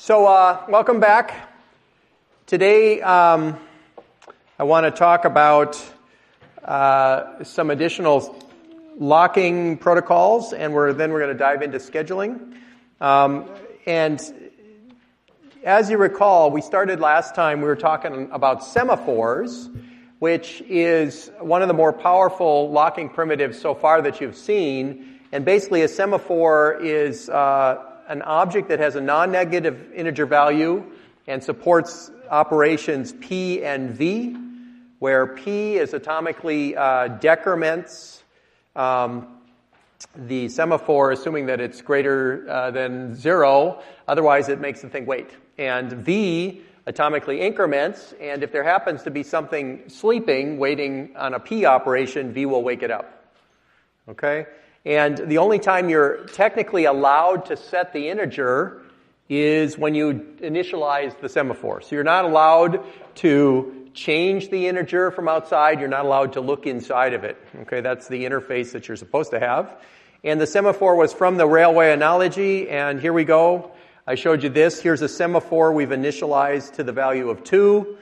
Welcome back. Today, I want to talk about some additional locking protocols, and then we're going to dive into scheduling. And as you recall, we started last time, we were talking about semaphores, which is one of the more powerful locking primitives so far that you've seen. And basically, a semaphore is an object that has a non-negative integer value and supports operations P and V, where P is atomically decrements the semaphore, assuming that it's greater than 0. Otherwise, it makes the thing wait. And V atomically increments, and if there happens to be something sleeping, waiting on a P operation, V will wake it up. Okay? And the only time you're technically allowed to set the integer is when you initialize the semaphore. So you're not allowed to change the integer from outside. You're not allowed to look inside of it. Okay, that's the interface that you're supposed to have. And the semaphore was from the railway analogy, and here we go. I showed you this. Here's a semaphore we've initialized to the value of 2.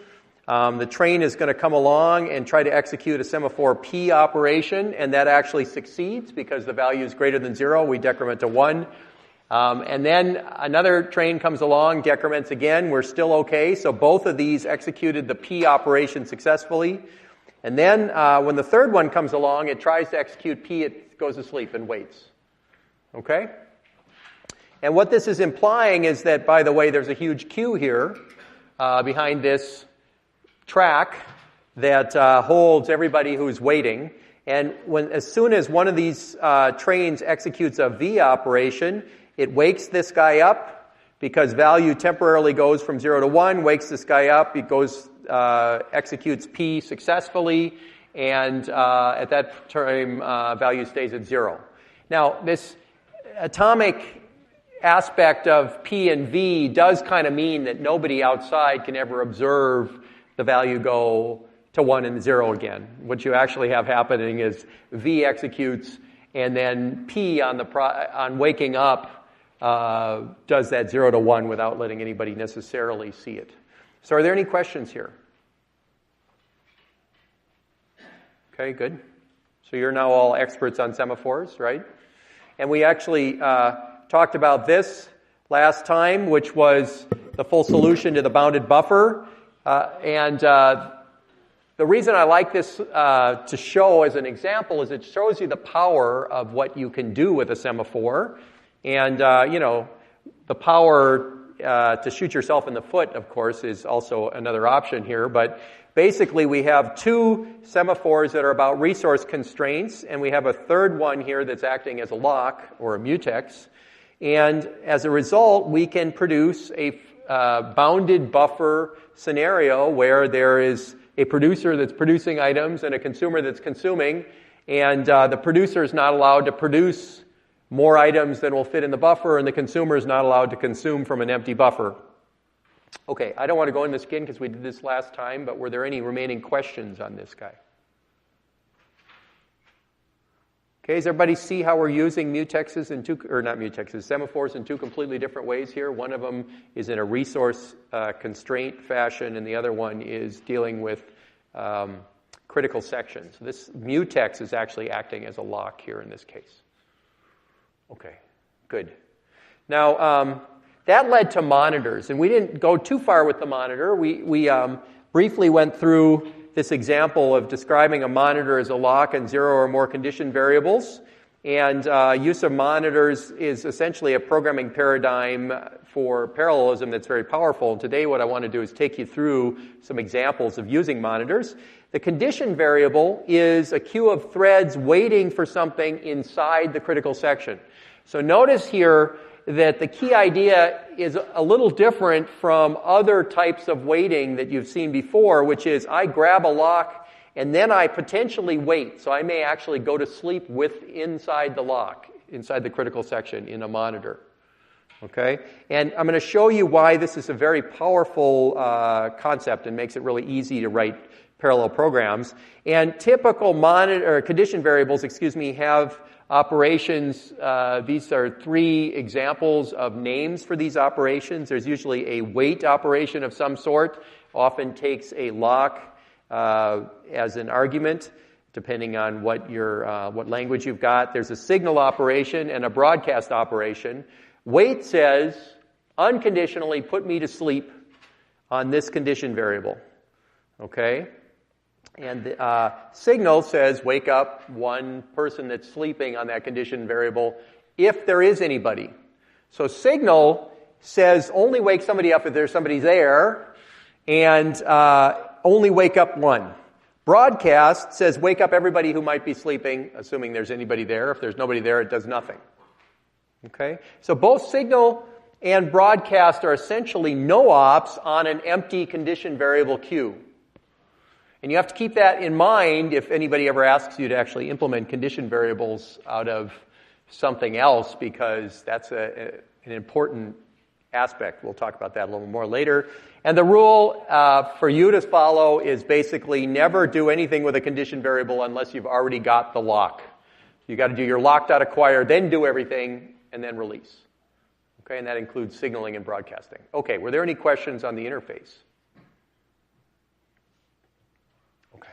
The train is going to come along and try to execute a semaphore P operation, and that actually succeeds because the value is greater than 0. We decrement to 1. And then another train comes along, decrements again. We're still okay. So both of these executed the P operation successfully. And then when the third one comes along, it tries to execute P. It goes to sleep and waits. Okay? And what this is implying is that, by the way, there's a huge queue here behind this track that holds everybody who's waiting. And as soon as one of these trains executes a V operation, it wakes this guy up because value temporarily goes from 0 to 1, wakes this guy up, it goes, executes P successfully, and at that time, value stays at 0. Now, this atomic aspect of P and V does kind of mean that nobody outside can ever observe the value go to 1 and 0 again. What you actually have happening is V executes, and then P on waking up does that 0 to 1 without letting anybody necessarily see it. So are there any questions here? Okay, good. So you're now all experts on semaphores, right? And we actually talked about this last time, which was the full solution to the bounded buffer. And the reason I like this to show as an example is it shows you the power of what you can do with a semaphore. And, the power to shoot yourself in the foot, of course, is also another option here. But basically, we have 2 semaphores that are about resource constraints, and we have a third one here that's acting as a lock or a mutex. And as a result, we can produce a bounded buffer scenario where there is a producer that's producing items and a consumer that's consuming, and the producer is not allowed to produce more items than will fit in the buffer, and the consumer is not allowed to consume from an empty buffer. Okay, I don't want to go in this again because we did this last time, but were there any remaining questions on this guy? Okay, does everybody see how we're using semaphores in 2 completely different ways here? One of them is in a resource constraint fashion, and the other one is dealing with critical sections. So this mutex is actually acting as a lock here in this case. Okay, good. Now, that led to monitors, and we didn't go too far with the monitor. We briefly went through this example of describing a monitor as a lock and 0 or more condition variables. And use of monitors is essentially a programming paradigm for parallelism that's very powerful. And today what I want to do is take you through some examples of using monitors. The condition variable is a queue of threads waiting for something inside the critical section. So notice here that the key idea is a little different from other types of waiting that you've seen before, which is I grab a lock and then I potentially wait. So I may actually go to sleep inside the lock, inside the critical section in a monitor. Okay? And I'm going to show you why this is a very powerful concept and makes it really easy to write parallel programs. And typical condition variables, have operations. These are 3 examples of names for these operations. There's usually a wait operation of some sort, often takes a lock as an argument, depending on what language you've got. There's a signal operation and a broadcast operation. Wait says, unconditionally put me to sleep on this condition variable. Okay? And signal says, wake up one person that's sleeping on that condition variable if there is anybody. So signal says only wake somebody up if there's somebody there, and only wake up one. Broadcast says wake up everybody who might be sleeping, assuming there's anybody there. If there's nobody there, it does nothing. Okay? So both signal and broadcast are essentially no-ops on an empty condition variable queue. And you have to keep that in mind if anybody ever asks you to actually implement condition variables out of something else, because that's an important aspect. We'll talk about that a little more later. And the rule for you to follow is basically never do anything with a condition variable unless you've already got the lock. You've got to do your lock.acquire, then do everything, and then release. Okay, and that includes signaling and broadcasting. Okay, were there any questions on the interface? Okay.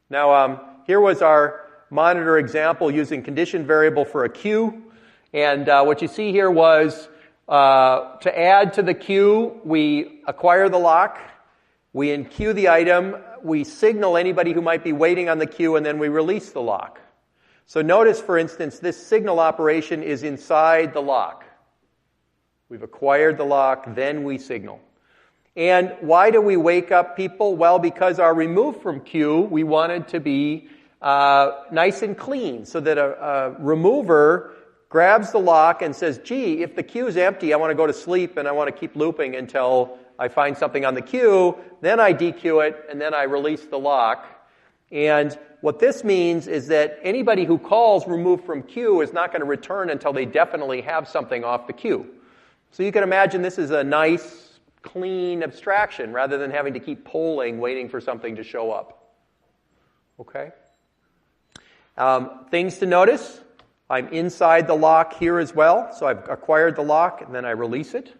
Now, here was our monitor example using condition variable for a queue. And what you see here was to add to the queue, we acquire the lock, we enqueue the item, we signal anybody who might be waiting on the queue, and then we release the lock. So notice, for instance, this signal operation is inside the lock. We've acquired the lock, then we signal. And why do we wake up people? Well, because our remove from queue, we wanted to be nice and clean, so that a remover grabs the lock and says, gee, if the queue is empty, I want to go to sleep and I want to keep looping until I find something on the queue. Then I dequeue it, and then I release the lock. And what this means is that anybody who calls remove from queue is not going to return until they definitely have something off the queue. So you can imagine this is a nice, clean abstraction rather than having to keep polling, waiting for something to show up. Okay? Things to notice. I'm inside the lock here as well. So I've acquired the lock, and then I release it.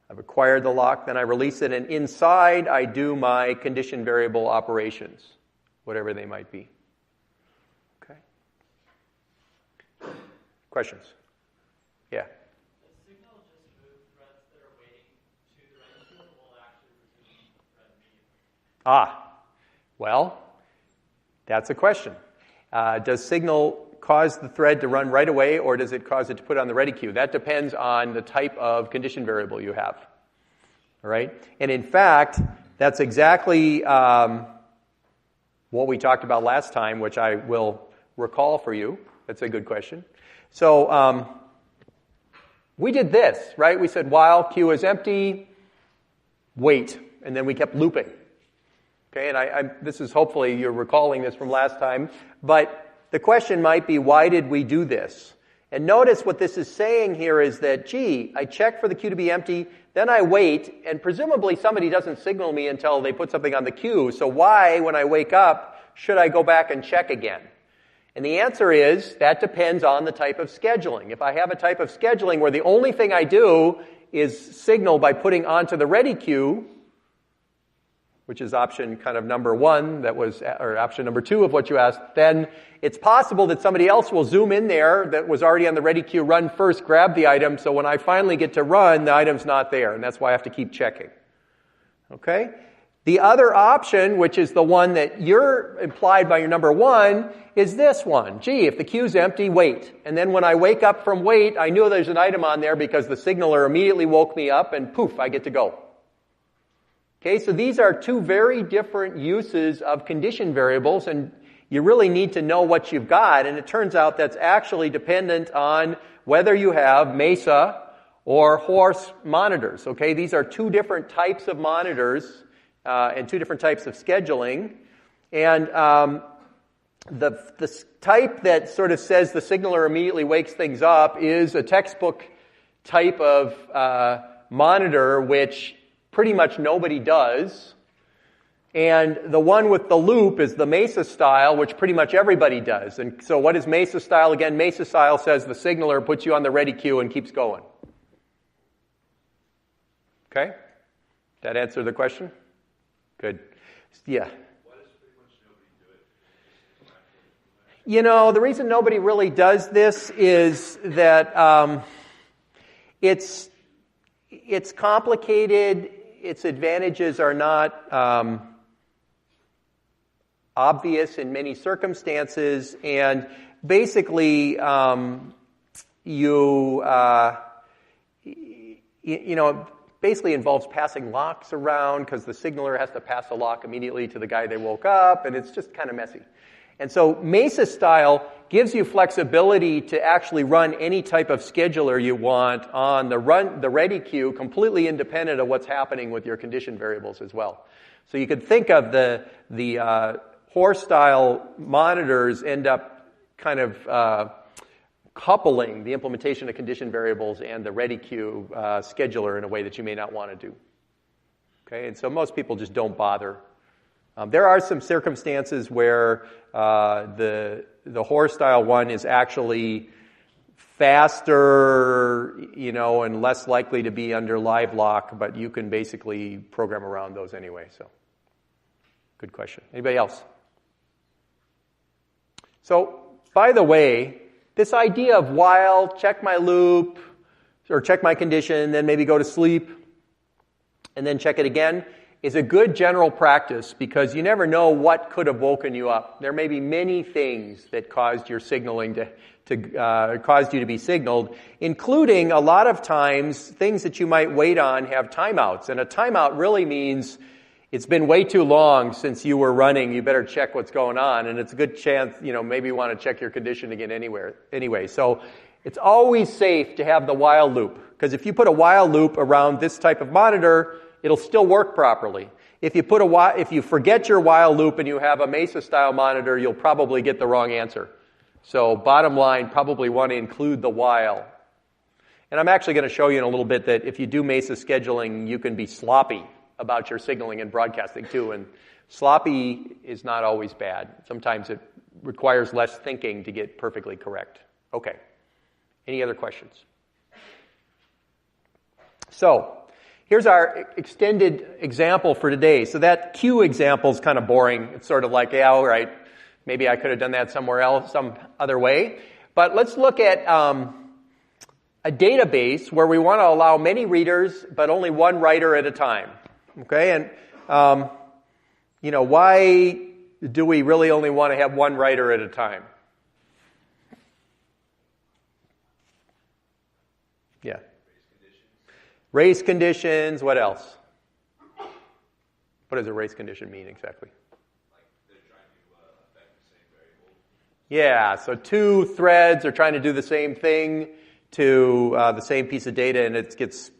I've acquired the lock, then I release it. And inside, I do my condition variable operations, whatever they might be. Okay? Questions? Yeah. Well, that's a question. Does signal cause the thread to run right away, or does it cause it to put on the ready queue? That depends on the type of condition variable you have. All right? And in fact, that's exactly what we talked about last time, which I will recall for you. That's a good question. So we did this, right? We said while queue is empty, wait, and then we kept looping. Okay, and this is hopefully you're recalling this from last time, but the question might be, why did we do this? And notice what this is saying here is that, gee, I check for the queue to be empty, then I wait, and presumably somebody doesn't signal me until they put something on the queue, so why, when I wake up, should I go back and check again? And the answer is, that depends on the type of scheduling. If I have a type of scheduling where the only thing I do is signal by putting onto the ready queue, which is option kind of number 1, or option number 2 of what you asked, then it's possible that somebody else will zoom in there that was already on the ready queue, run first, grab the item, so when I finally get to run, the item's not there, and that's why I have to keep checking. Okay? The other option, which is the one that you're implied by your number 1, is this one. Gee, if the queue's empty, wait. And then when I wake up from wait, I knew there's an item on there because the signaler immediately woke me up, and poof, I get to go. Okay, so these are 2 very different uses of condition variables, and you really need to know what you've got, and it turns out that's actually dependent on whether you have Mesa or Horse monitors. Okay, these are 2 different types of monitors and 2 different types of scheduling, and the type that sort of says the signaler immediately wakes things up is a textbook type of monitor, which pretty much nobody does. And the one with the loop is the MESA style, which pretty much everybody does. And so what is MESA style? Again, MESA style says the signaler puts you on the ready queue and keeps going. Okay? That answer the question? Good. Yeah. You know, the reason nobody really does this is that it's complicated. Its advantages are not obvious in many circumstances, and basically, basically involves passing locks around because the signaler has to pass a lock immediately to the guy they woke up, and it's just kind of messy. And so MESA style gives you flexibility to actually run any type of scheduler you want on the ready queue, completely independent of what's happening with your condition variables as well. So you could think of the horse style monitors end up kind of coupling the implementation of condition variables and the ready queue scheduler in a way that you may not want to do. Okay, and so most people just don't bother. There are some circumstances where the horse style one is actually faster, and less likely to be under live lock, but you can basically program around those anyway. So, good question. Anybody else? So, by the way, this idea of while, check my loop, or check my condition, then maybe go to sleep, and then check it again, is a good general practice because you never know what could have woken you up. There may be many things that caused your signaling caused you to be signaled, including a lot of times things that you might wait on have timeouts. And a timeout really means it's been way too long since you were running. You better check what's going on, and it's a good chance, maybe you want to check your condition again anyway. So it's always safe to have the while loop, because if you put a while loop around this type of monitor, it'll still work properly. If you forget your while loop and you have a MESA style monitor, you'll probably get the wrong answer. So bottom line, probably want to include the while. And I'm actually going to show you in a little bit that if you do MESA scheduling, you can be sloppy about your signaling and broadcasting too. And sloppy is not always bad. Sometimes it requires less thinking to get perfectly correct. Okay. Any other questions? So, here's our extended example for today. So that queue example is kind of boring. It's sort of like, yeah, all right, maybe I could have done that somewhere else, some other way. But let's look at a database where we want to allow many readers, but only one writer at a time. Okay, and why do we really only want to have one writer at a time? Yeah. Race conditions, what else? What does a race condition mean exactly? Like they're trying to affect the same variable. Yeah, so two threads are trying to do the same thing to the same piece of data, and it gets,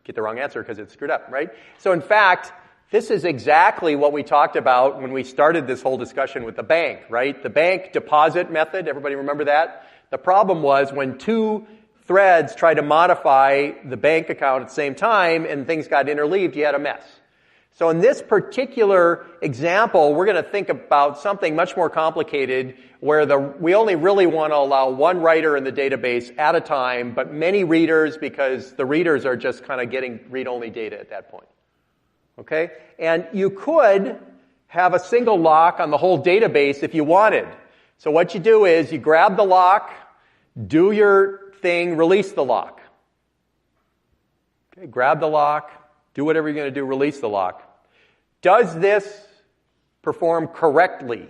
get the wrong answer because it's screwed up, right? So in fact, this is exactly what we talked about when we started this whole discussion with the bank, right? The bank deposit method, everybody remember that? The problem was when two threads tried to modify the bank account at the same time and things got interleaved, you had a mess. So in this particular example, we're going to think about something much more complicated where we only really want to allow one writer in the database at a time, but many readers because the readers are just kind of getting read-only data at that point. Okay? And you could have a single lock on the whole database if you wanted. So what you do is you grab the lock, do your thing, release the lock. Okay, grab the lock, do whatever you're going to do, release the lock. Does this perform correctly?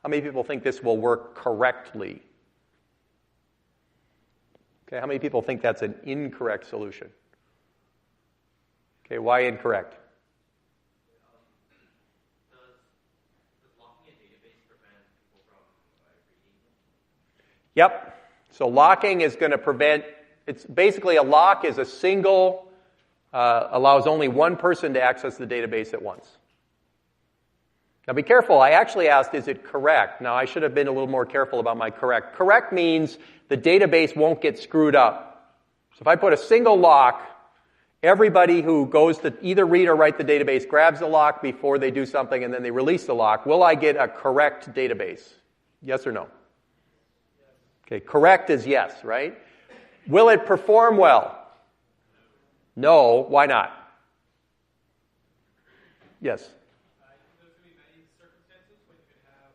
How many people think this will work correctly? Okay, how many people think that's an incorrect solution? Okay, why incorrect? Does locking a database prevent people from reading? Yep. So locking is going to prevent, it's basically a lock is a single, allows only one person to access the database at once. Now be careful, I actually asked, is it correct? Now I should have been a little more careful about my correct. Correct means the database won't get screwed up. So if I put a single lock everybody who goes to either read or write the database grabs the lock before they do something and then they release the lock, will I get a correct database? Yes or no? Okay, correct is yes, right? Will it perform well? No. Why not? Yes? There's going to be many circumstances when you could have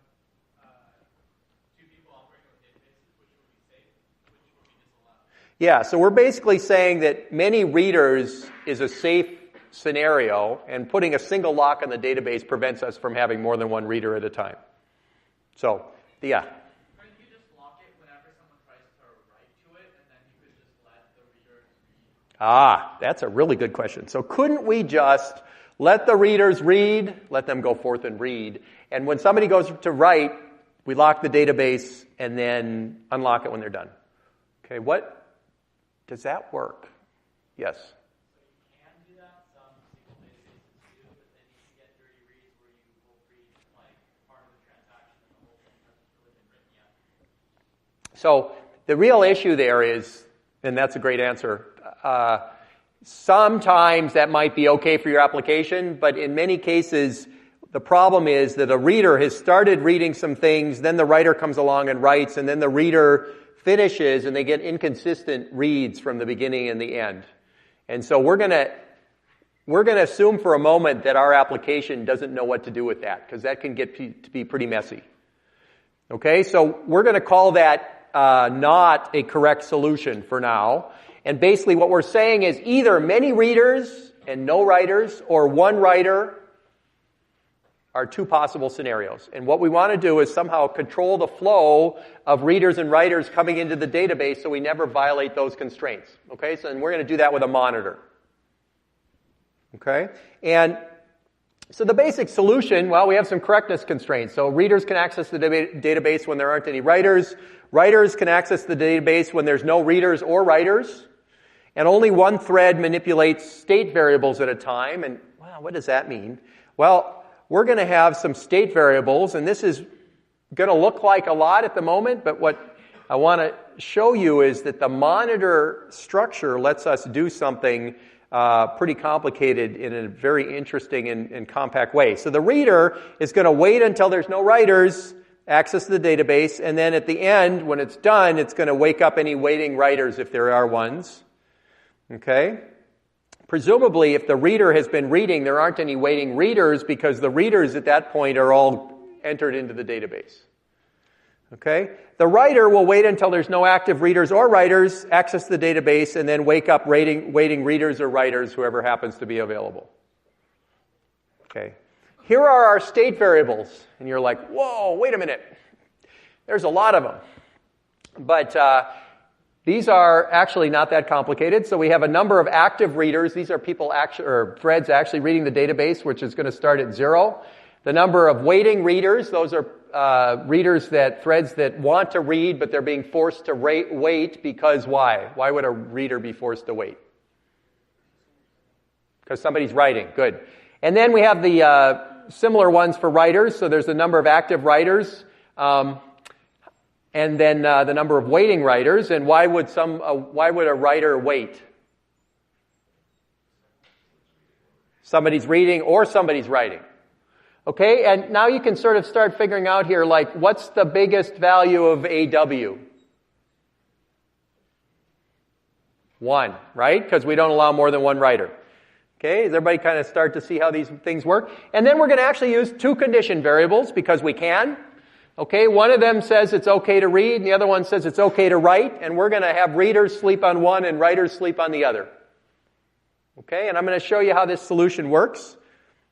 two people operating on databases, which would be safe, which would be disallowed. Yeah, so we're basically saying that many readers is a safe scenario, and putting a single lock on the database prevents us from having more than one reader at a time. So, yeah. Couldn't you just lock it whenever someone tries to write to it, and then you could just let the reader read? Ah, that's a really good question. So couldn't we just let the readers read, let them go forth and read, and when somebody goes to write, we lock the database and then unlock it when they're done? Okay, does that work? Yes. So you can do that. Some SQL databases do, but then you can get dirty reads where you will read like part of the transaction and the whole thing hasn't really been written yet. So the real issue there is, and that's a great answer, sometimes that might be okay for your application, but in many cases, the problem is that a reader has started reading some things, then the writer comes along and writes, and then the reader finishes, and they get inconsistent reads from the beginning and the end. And so we're going to assume for a moment that our application doesn't know what to do with that, because that can get to be pretty messy. Okay, so we're going to call that not a correct solution for now. And basically what we're saying is either many readers and no writers, or one writer, are two possible scenarios. And what we want to do is somehow control the flow of readers and writers coming into the database so we never violate those constraints. Okay, so we're going to do that with a monitor. Okay, and so the basic solution, well, we have some correctness constraints. So readers can access the database when there aren't any writers. Writers can access the database when there's no readers or writers. And only one thread manipulates state variables at a time. And, wow, what does that mean? Well, we're going to have some state variables, and this is going to look like a lot at the moment, but what I want to show you is that the monitor structure lets us do something pretty complicated in a very interesting and compact way. So the reader is going to wait until there's no writers, access the database, and then at the end, when it's done, it's going to wake up any waiting writers if there are ones. Okay? Presumably, if the reader has been reading, there aren't any waiting readers because the readers at that point are all entered into the database. Okay? The writer will wait until there's no active readers or writers, access the database, and then wake up waiting readers or writers, whoever happens to be available. Okay? Here are our state variables. And you're like, whoa, wait a minute. There's a lot of them. But these are actually not that complicated. So we have a number of active readers. These are threads actually reading the database, which is going to start at 0. The number of waiting readers, those are threads that want to read, but they're being forced to wait because why? Why would a reader be forced to wait? Because somebody's writing. Good. And then we have the similar ones for writers. So there's a number of active writers. And then the number of waiting writers. And why would a writer wait? Somebody's reading or somebody's writing. Okay, and now you can sort of start figuring out here, like, what's the biggest value of AW? 1, right? Because we don't allow more than one writer. Okay, does everybody kind of start to see how these things work? And then we're going to actually use 2 condition variables because we can. Okay, one of them says it's okay to read, and the other one says it's okay to write, and we're going to have readers sleep on one and writers sleep on the other. Okay, and I'm going to show you how this solution works.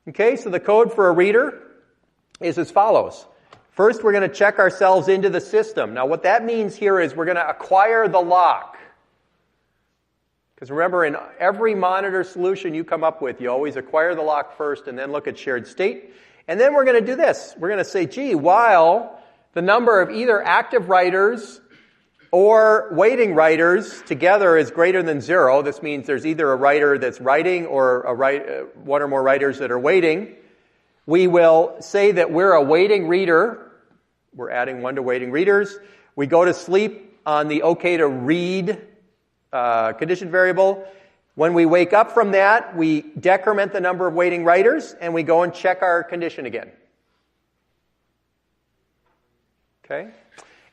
Okay, so the code for a reader is as follows. First, we're going to check ourselves into the system. Now, what that means here is we're going to acquire the lock. Because remember, in every monitor solution you come up with, you always acquire the lock first and then look at shared state. And then we're going to do this. We're going to say, gee, while the number of either active writers or waiting writers together is greater than 0, this means there's either a writer that's writing or one or more writers that are waiting, we will say that we're a waiting reader. We're adding 1 to waiting readers. We go to sleep on the okay to read condition variable. When we wake up from that, we decrement the number of waiting writers, and we go and check our condition again. Okay?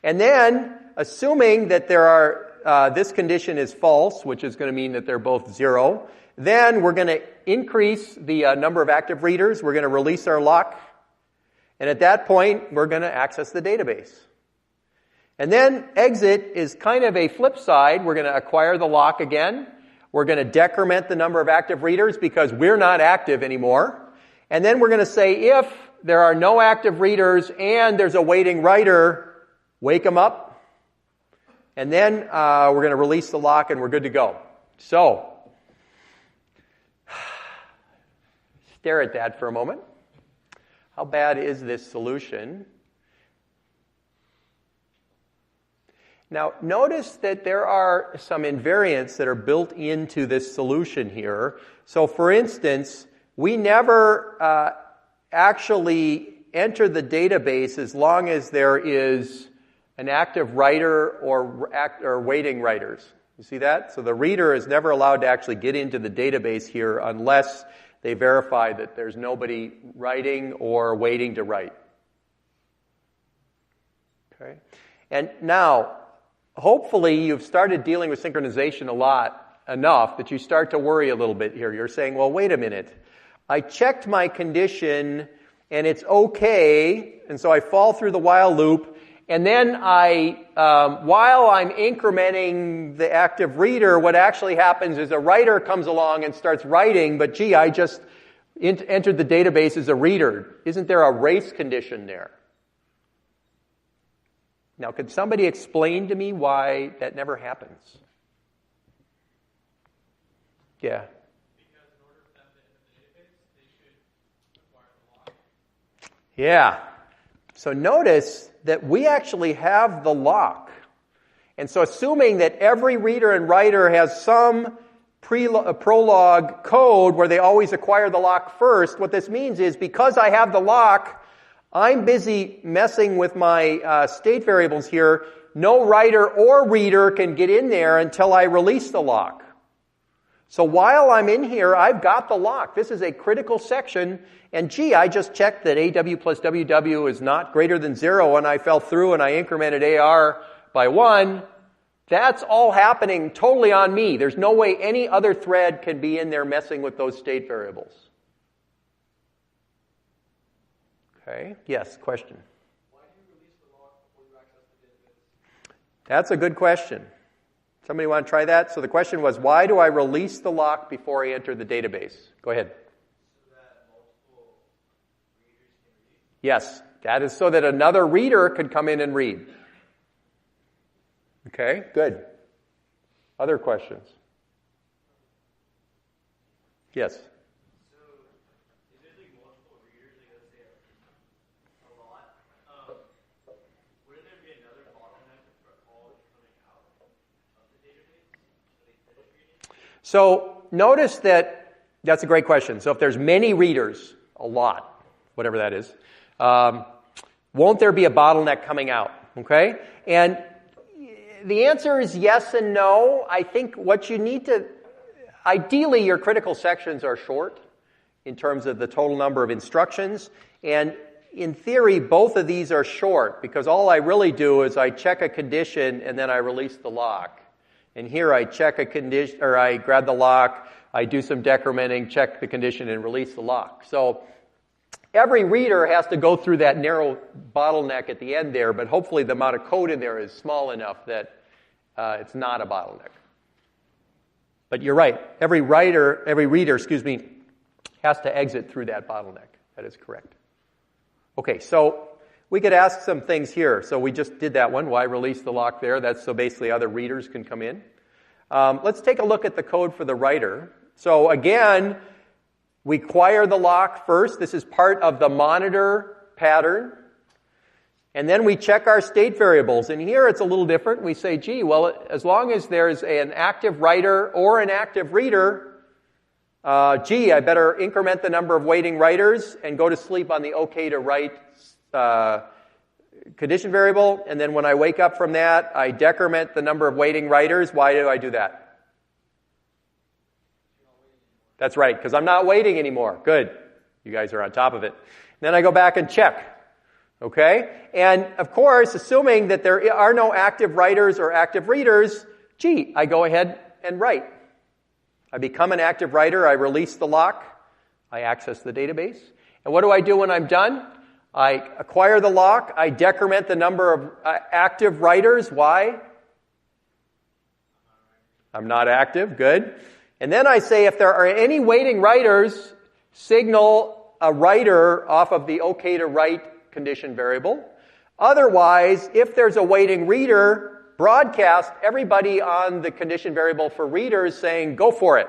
And then, assuming that there are, this condition is false, which is going to mean that they're both 0, then we're going to increase the number of active readers. We're going to release our lock. And at that point, we're going to access the database. And then exit is kind of a flip side. We're going to acquire the lock again. We're going to decrement the number of active readers because we're not active anymore. And then we're going to say if there are no active readers and there's a waiting writer, wake them up. And then we're going to release the lock and we're good to go. So, stare at that for a moment. How bad is this solution? Now, notice that there are some invariants that are built into this solution here. So, for instance, we never actually enter the database as long as there is an active writer or waiting writers. You see that? So the reader is never allowed to actually get into the database here unless they verify that there's nobody writing or waiting to write. Okay? And now, hopefully you've started dealing with synchronization enough that you start to worry a little bit here. You're saying, well, wait a minute. I checked my condition and it's okay, and so I fall through the while loop, and then while I'm incrementing the active reader, what actually happens is a writer comes along and starts writing, but gee, I just entered the database as a reader. Isn't there a race condition there? Now, could somebody explain to me why that never happens? Yeah. Because in order for them to enter the database, they should acquire the lock. Yeah. So notice that we actually have the lock. And so assuming that every reader and writer has some prologue code where they always acquire the lock first, what this means is because I have the lock, I'm busy messing with my state variables here. No writer or reader can get in there until I release the lock. So while I'm in here, I've got the lock. This is a critical section. And gee, I just checked that AW plus WW is not greater than 0, and I fell through and I incremented AR by 1. That's all happening totally on me. There's no way any other thread can be in there messing with those state variables. Okay, yes, question. Why do you release the lock before you access the database? That's a good question. Somebody want to try that? So the question was, why do I release the lock before I enter the database? Go ahead. So that multiple readers can read? Yes, that is so that another reader could come in and read. Okay, good. Other questions? Yes. So, if there's like multiple readers, like let's say a lot, wouldn't there be another bottleneck for all coming out of the database so they finish reading? So notice that's a great question. So if there's many readers, a lot, whatever that is, won't there be a bottleneck coming out? Okay? And the answer is yes and no. I think what you need to, ideally your critical sections are short in terms of the total number of instructions. And in theory, both of these are short because all I really do is I check a condition and then I release the lock. And here I check a condition, or I grab the lock, I do some decrementing, check the condition, and release the lock. So every reader has to go through that narrow bottleneck at the end there, but hopefully the amount of code in there is small enough that it's not a bottleneck. But you're right. Every reader, has to exit through that bottleneck. That is correct. Okay, so we could ask some things here. So we just did that one. Why release the lock there? That's so basically other readers can come in. Let's take a look at the code for the writer. So again, we acquire the lock first. This is part of the monitor pattern. And then we check our state variables. And here it's a little different. We say, gee, well, as long as there's an active writer or an active reader, I better increment the number of waiting writers and go to sleep on the OK to write condition variable. And then when I wake up from that, I decrement the number of waiting writers. Why do I do that? That's right, because I'm not waiting anymore. Good. You guys are on top of it. Then I go back and check. Okay? And, of course, assuming that there are no active writers or active readers, I go ahead and write. I become an active writer. I release the lock. I access the database. And what do I do when I'm done? I acquire the lock. I decrement the number of active writers. Why? I'm not active. Good. And then I say if there are any waiting writers, signal a writer off of the OK to write condition variable. Otherwise, if there's a waiting reader, broadcast everybody on the condition variable for readers saying, go for it.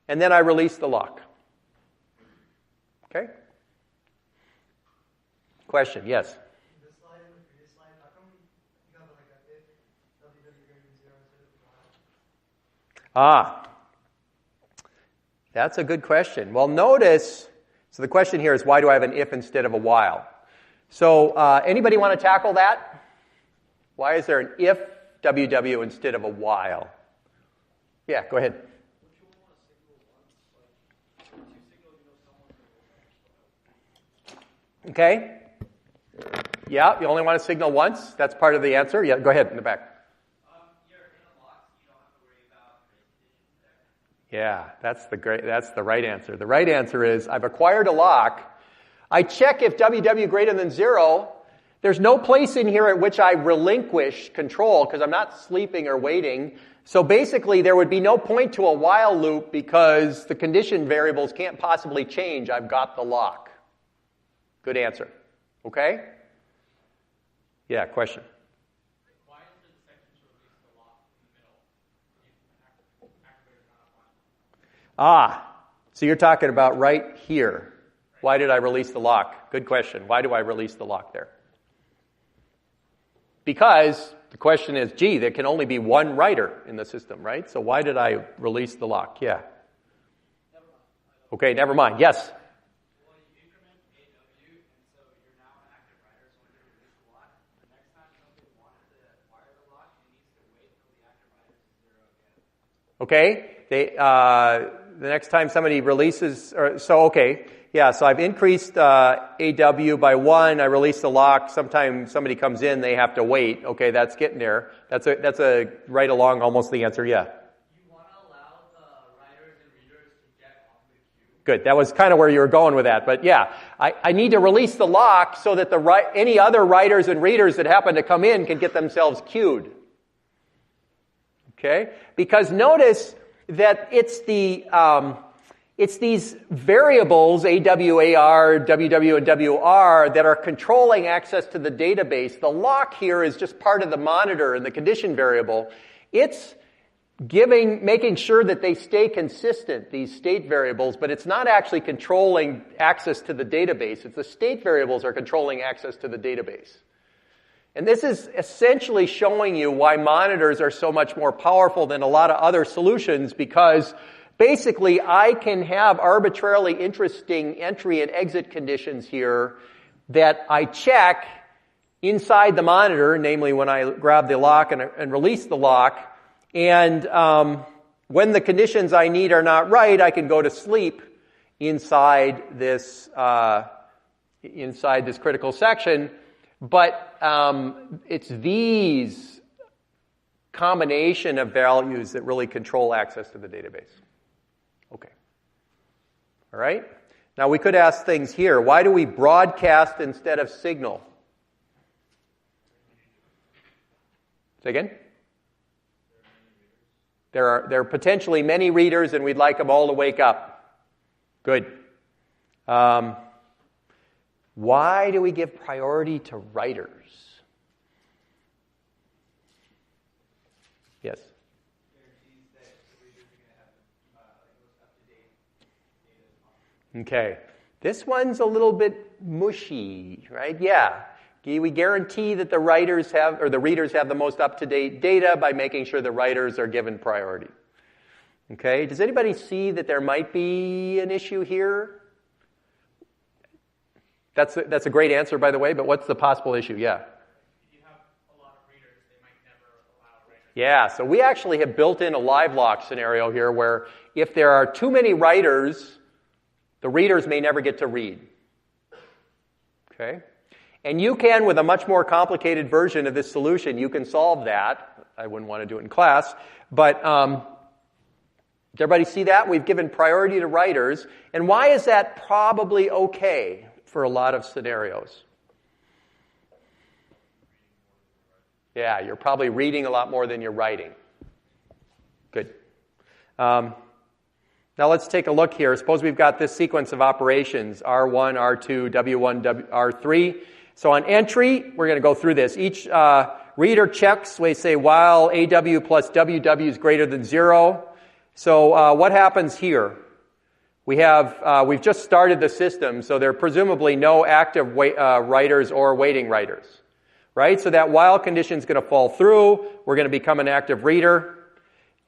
And then I release the lock. Okay? Question, yes? The slide in the previous slide, how come you have like a if ww greater than 0 instead of That's a good question. Well, notice, so the question here is why do I have an if instead of a while? So anybody want to tackle that? Why is there an if ww instead of a while? Yeah, go ahead. Okay. Yeah, you only want to signal once. That's part of the answer. Yeah, go ahead in the back. Yeah, that's the right answer. The right answer is I've acquired a lock. I check if ww greater than 0. There's no place in here at which I relinquish control because I'm not sleeping or waiting. So basically there would be no point to a while loop because the condition variables can't possibly change. I've got the lock. Good answer. Okay? Yeah, question. Why is there the section to release the lock in the middle? Activator not applying. So you're talking about right here. Why did I release the lock? Good question. Why do I release the lock there? Because the question is, there can only be one writer in the system, right? So why did I release the lock? Yeah. Okay, never mind. Yes? Well, you increment AW, and so you're now an active writer, so when you release the lock, the next time somebody wants to acquire the lock, it needs to wait until the active writer is 0 again. Okay. The next time somebody releases, so I've increased AW by 1. I release the lock. Sometimes somebody comes in, they have to wait. Okay, that's getting there. That's a right along almost the answer. Yeah. You want to allow the writers and readers to get off the queue. Good. That was kind of where you were going with that. But yeah, I need to release the lock so that any other writers and readers that happen to come in can get themselves queued. Okay? Because notice that it's these variables, AWAR, WW, and WR, that are controlling access to the database. The lock here is just part of the monitor and the condition variable. It's making sure that they stay consistent, these state variables, but it's not actually controlling access to the database. It's the state variables are controlling access to the database. And this is essentially showing you why monitors are so much more powerful than a lot of other solutions, because basically I can have arbitrarily interesting entry and exit conditions here that I check inside the monitor, namely when I grab the lock and release the lock. And when the conditions I need are not right, I can go to sleep inside this critical section. But it's these combination of values that really control access to the database. Okay. All right? Now we could ask things here. Why do we broadcast instead of signal? Say again? There are potentially many readers, and we'd like them all to wake up. Good. Why do we give priority to writers? Yes? Okay. This one's a little bit mushy, right? Yeah. We guarantee that the readers have the most up-to-date data by making sure the writers are given priority. Okay. Does anybody see that there might be an issue here? That's a great answer, by the way, but what's the possible issue? Yeah. If you have a lot of readers, they might never allow writers Yeah, so we actually have built in a live lock scenario here where if there are too many writers, the readers may never get to read. Okay? And you can, with a much more complicated version of this solution, you can solve that. I wouldn't want to do it in class, but does everybody see that? We've given priority to writers. And why is that probably okay for a lot of scenarios? Yeah, you're probably reading a lot more than you're writing. Good. Now let's take a look here. Suppose we've got this sequence of operations, R1, R2, W1, R3. So on entry, we're going to go through this. Each reader checks, we say while AW plus WW is greater than 0. So what happens here? We've just started the system, so there are presumably no active writers or waiting writers. Right? So that while condition is going to fall through. We're going to become an active reader.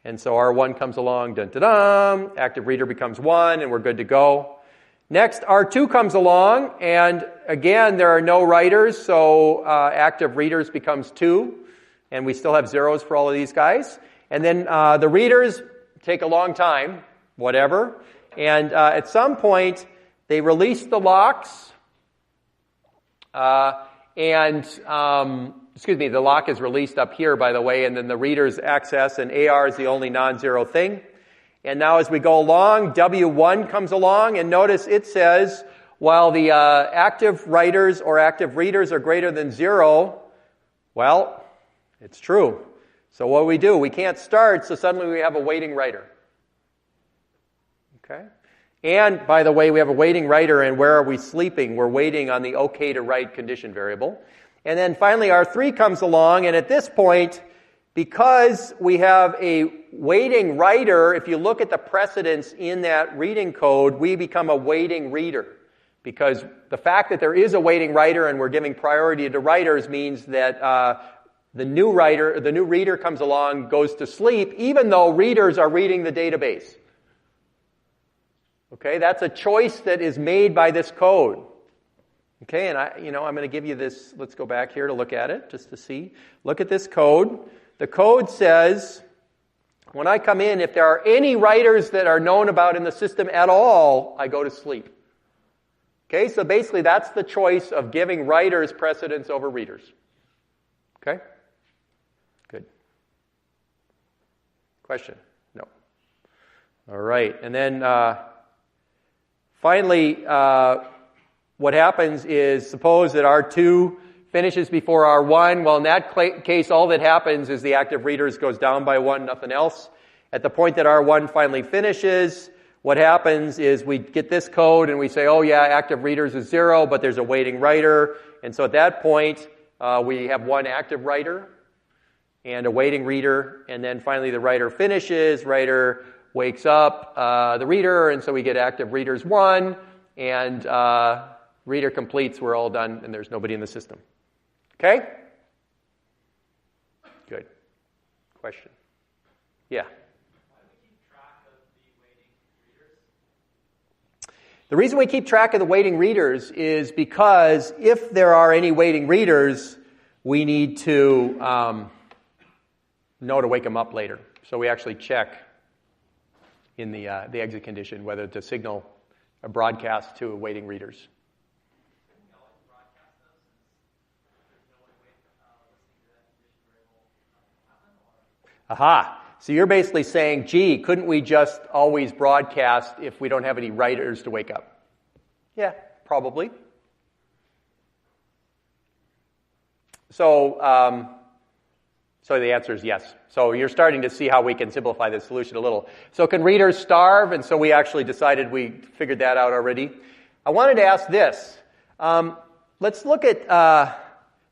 And so R1 comes along, dun-dun-dun, active reader becomes 1, and we're good to go. Next, R2 comes along, and again, there are no writers, so active readers becomes 2, and we still have zeros for all of these guys. And then the readers take a long time, whatever, and at some point, they release the locks, the lock is released up here, by the way, and then the readers access, and AR is the only non-zero thing. And now as we go along, W1 comes along, and notice it says, while the active writers or active readers are greater than 0, well, it's true. So what do? We can't start, so suddenly we have a waiting writer. Okay? And, by the way, we have a waiting writer, and where are we sleeping? We're waiting on the OK to write condition variable. And then finally, R3 comes along, and at this point, because we have a waiting writer, if you look at the precedence in that reading code, we become a waiting reader. Because the fact that there is a waiting writer and we're giving priority to writers means that the new reader comes along, goes to sleep, even though readers are reading the database. Okay, that's a choice that is made by this code. Okay, and I'm going to give you this. Let's go back here to look at it, just to see. Look at this code. The code says, when I come in, if there are any writers that are known about in the system at all, I go to sleep. Okay, so basically that's the choice of giving writers precedence over readers. Okay? Good. Question? No. All right, and then finally, what happens is, suppose that R2 finishes before R1. Well, in that case, all that happens is the active readers goes down by 1, nothing else. At the point that R1 finally finishes, what happens is we get this code and we say, oh yeah, active readers is 0, but there's a waiting writer. And so at that point, we have one active writer and a waiting reader. And then finally the writer finishes, writer wakes up the reader, and so we get active readers 1, and reader completes, we're all done, and there's nobody in the system. Okay? Good. Question? Yeah? Why do we keep track of the waiting readers? The reason we keep track of the waiting readers is because if there are any waiting readers, we need to know to wake them up later. So we actually check in the exit condition whether to signal a broadcast to waiting readers. Couldn't we always broadcast those since there's no one listening to that condition variable happen? Aha! So you're basically saying, gee, couldn't we just always broadcast if we don't have any writers to wake up? Yeah, probably. So the answer is yes. So you're starting to see how we can simplify this solution a little. So can readers starve? And so we actually decided we figured that out already. I wanted to ask this. Let's look at...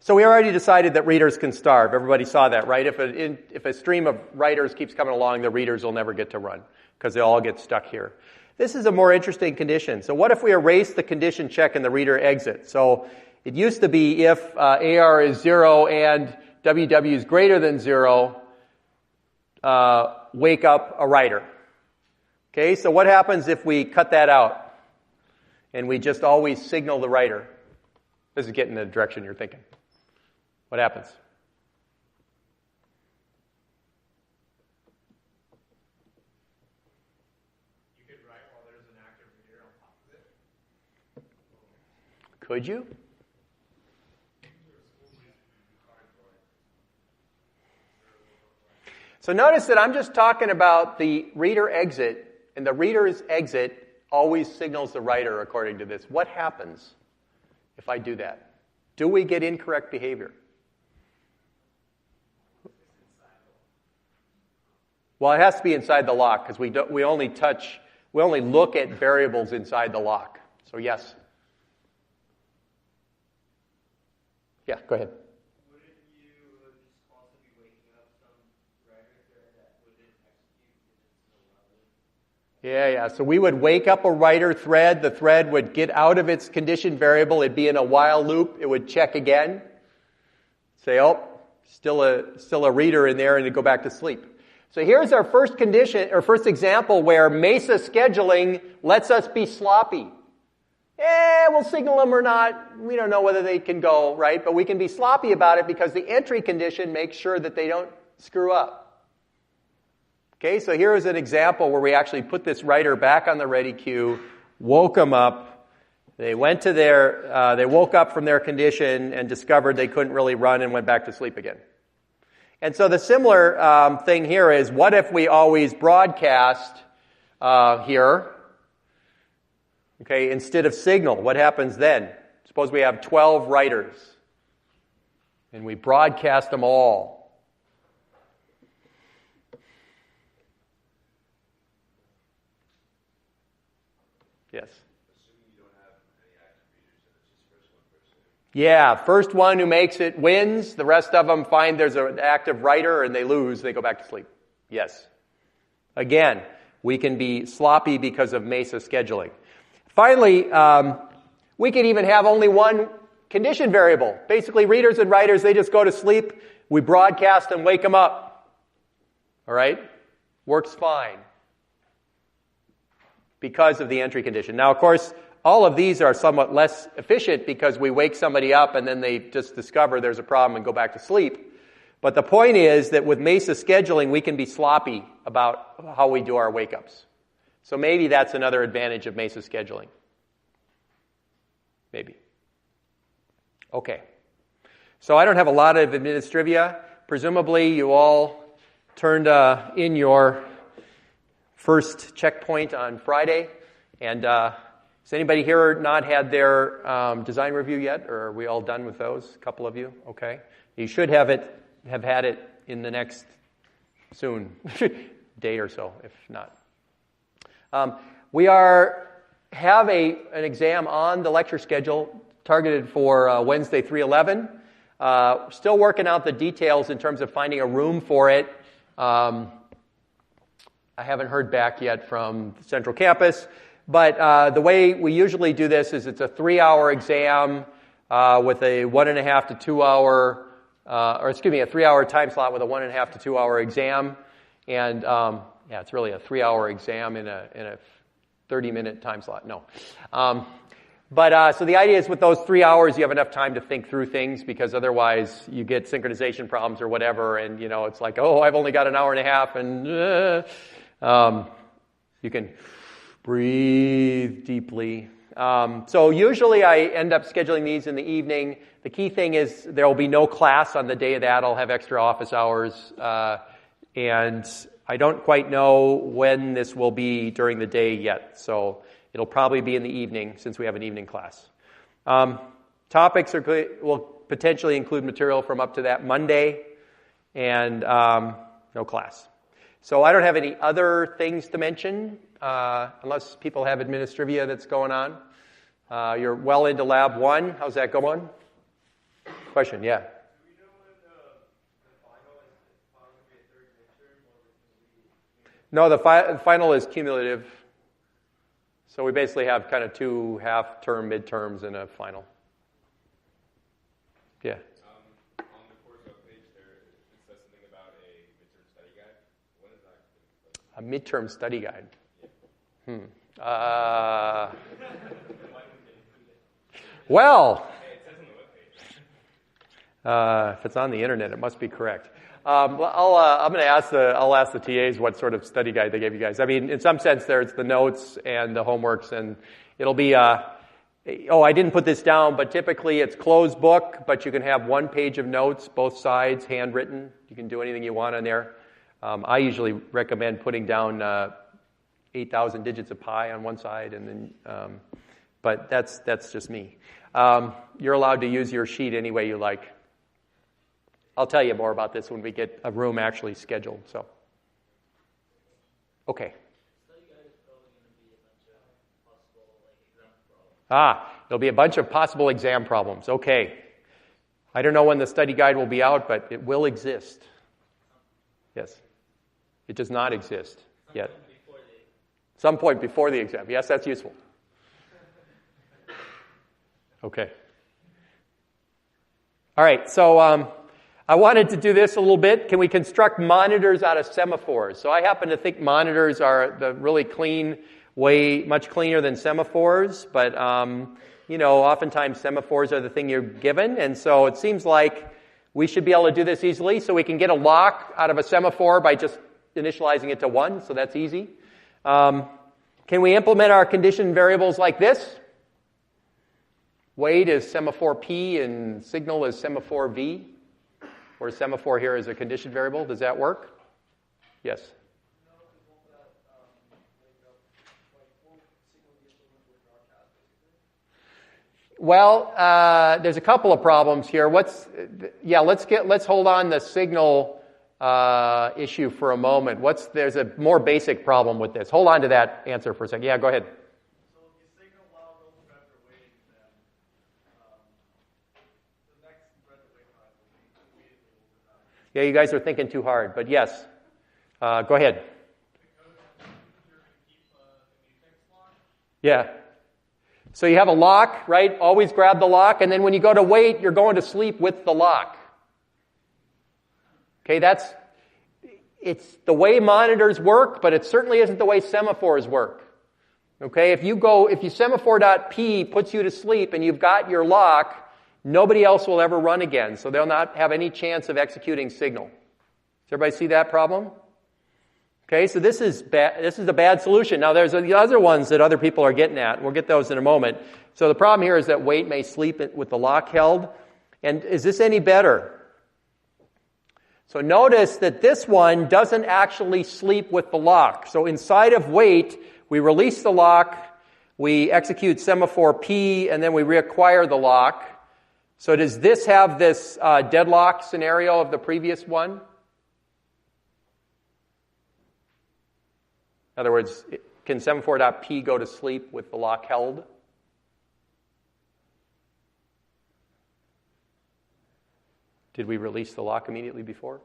So we already decided that readers can starve. Everybody saw that, right? If a stream of writers keeps coming along, the readers will never get to run because they all get stuck here. This is a more interesting condition. So what if we erase the condition check and the reader exit? So it used to be if AR is 0 and WW is greater than 0, wake up a writer. Okay, so what happens if we cut that out and we just always signal the writer? This is getting in the direction you're thinking. What happens? Could you? So notice that I'm just talking about the reader exit, and the reader's exit always signals the writer according to this. What happens if I do that? Do we get incorrect behavior? Well, it has to be inside the lock because we only look at variables inside the lock. So yes. Yeah, go ahead. Wouldn't you just also be waking up some writer thread that wouldn't execute because it's so loud? Yeah. So we would wake up a writer thread. The thread would get out of its condition variable. It'd be in a while loop. It would check again. Say, oh, still a reader in there, and it'd go back to sleep. So here's our first condition, or first example where Mesa scheduling lets us be sloppy. We'll signal them or not. We don't know whether they can go, right? But we can be sloppy about it because the entry condition makes sure that they don't screw up. Okay, so here is an example where we actually put this writer back on the ready queue, woke them up. They went to they woke up from their condition and discovered they couldn't really run and went back to sleep again. And so the similar thing here is, what if we always broadcast here, okay, instead of signal? What happens then? Suppose we have 12 writers, and we broadcast them all. Yes? Yeah, first one who makes it wins. The rest of them find there's an active writer and they lose. They go back to sleep. Yes. Again, we can be sloppy because of Mesa scheduling. Finally, we can even have only one condition variable. Basically, readers and writers, they just go to sleep. We broadcast and wake them up. All right? Works fine because of the entry condition. Now, of course, all of these are somewhat less efficient because we wake somebody up and then they just discover there's a problem and go back to sleep. But the point is that with Mesa scheduling, we can be sloppy about how we do our wake-ups. So maybe that's another advantage of Mesa scheduling. Maybe. Okay. So I don't have a lot of administrivia. Presumably you all turned in your first checkpoint on Friday. And has anybody here not had their design review yet? Or are we all done with those? A couple of you? Okay. You should have had it in the next soon day or so, if not. We have an exam on the lecture schedule targeted for Wednesday 3/11. Still working out the details in terms of finding a room for it. I haven't heard back yet from Central Campus, but the way we usually do this is it's a 3-hour exam with a 1.5 to 2 hour, a 3-hour time slot with a 1.5 to 2 hour exam, and it's really a 3-hour exam in a 30-minute time slot. No. So the idea is with those 3 hours, you have enough time to think through things because otherwise you get synchronization problems or whatever, and it's like, I've only got an hour and a half, and you can breathe deeply. So usually I end up scheduling these in the evening. The key thing is there will be no class on the day of that. I'll have extra office hours, and I don't quite know when this will be during the day yet, so it'll probably be in the evening since we have an evening class. Topics will potentially include material from up to that Monday, and no class. So I don't have any other things to mention, unless people have administrivia that's going on. You're well into Lab 1. How's that going? Question, yeah. No, the final is cumulative. So we basically have kind of 2 half-term midterms and a final. Yeah. On the course webpage, it says something about a midterm study guide. When is that? A midterm study guide. Well, if it's on the internet, it must be correct. I'm going to ask the TAs what sort of study guide they gave you guys. I mean, in some sense, there's the notes and the homeworks, and it'll be Oh, I didn't put this down, but typically it's closed book, but you can have one page of notes, both sides, handwritten. You can do anything you want on there. I usually recommend putting down 8,000 digits of pi on one side, and then, but that's just me. You're allowed to use your sheet any way you like. I'll tell you more about this when we get a room actually scheduled. So, okay. There'll be a bunch of possible exam problems. Okay. I don't know when the study guide will be out, but it will exist. Yes. It does not exist yet. Some point before the exam. Yes, that's useful. Okay. All right, so I wanted to do this a little bit. Can we construct monitors out of semaphores? So I happen to think monitors are the really clean way, much cleaner than semaphores, but oftentimes semaphores are the thing you're given, and so it seems like we should be able to do this easily. So we can get a lock out of a semaphore by just initializing it to 1, so that's easy. Can we implement our condition variables like this? Wait is semaphore P and signal is semaphore V, or semaphore here is a condition variable. Does that work? Yes. Well, there's a couple of problems here. Let's hold on the signal issue for a moment. There's a more basic problem with this. Hold on to that answer for a second. Yeah, go ahead. So if you signal while those threads are waiting, then the next thread to wait time will be immediately over time. Yeah, you guys are thinking too hard, but yes. Go ahead. Because you're going to keep the mutex lock. Yeah. So you have a lock, right? Always grab the lock, and then when you go to wait, you're going to sleep with the lock. Okay, it's the way monitors work, but it certainly isn't the way semaphores work. Okay, if you semaphore.p puts you to sleep and you've got your lock, nobody else will ever run again, so they'll not have any chance of executing signal. Does everybody see that problem? Okay, so this is a bad solution. Now, there's the other ones that other people are getting at. We'll get those in a moment. So the problem here is that wait may sleep with the lock held. And is this any better? So notice that this one doesn't actually sleep with the lock. So inside of wait, we release the lock, we execute semaphore P, and then we reacquire the lock. So does this have this deadlock scenario of the previous one? In other words, can semaphore.p go to sleep with the lock held? Did we release the lock immediately before?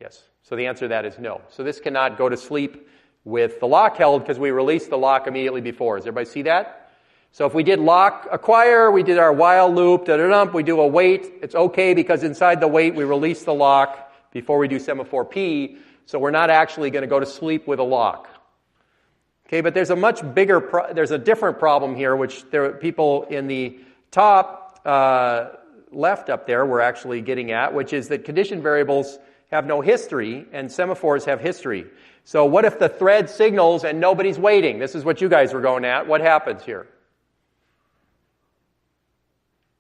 Yes. So the answer to that is no. So this cannot go to sleep with the lock held because we released the lock immediately before. Does everybody see that? So if we did lock acquire, we did our while loop, we do a wait, it's okay because inside the wait we release the lock before we do semaphore P. So we're not actually going to go to sleep with a lock. Okay, but there's a much bigger, there's a different problem here, which there are people in the top left up there were actually getting at, which is that condition variables have no history and semaphores have history. So what if the thread signals and nobody's waiting? This is what you guys were going at. What happens here?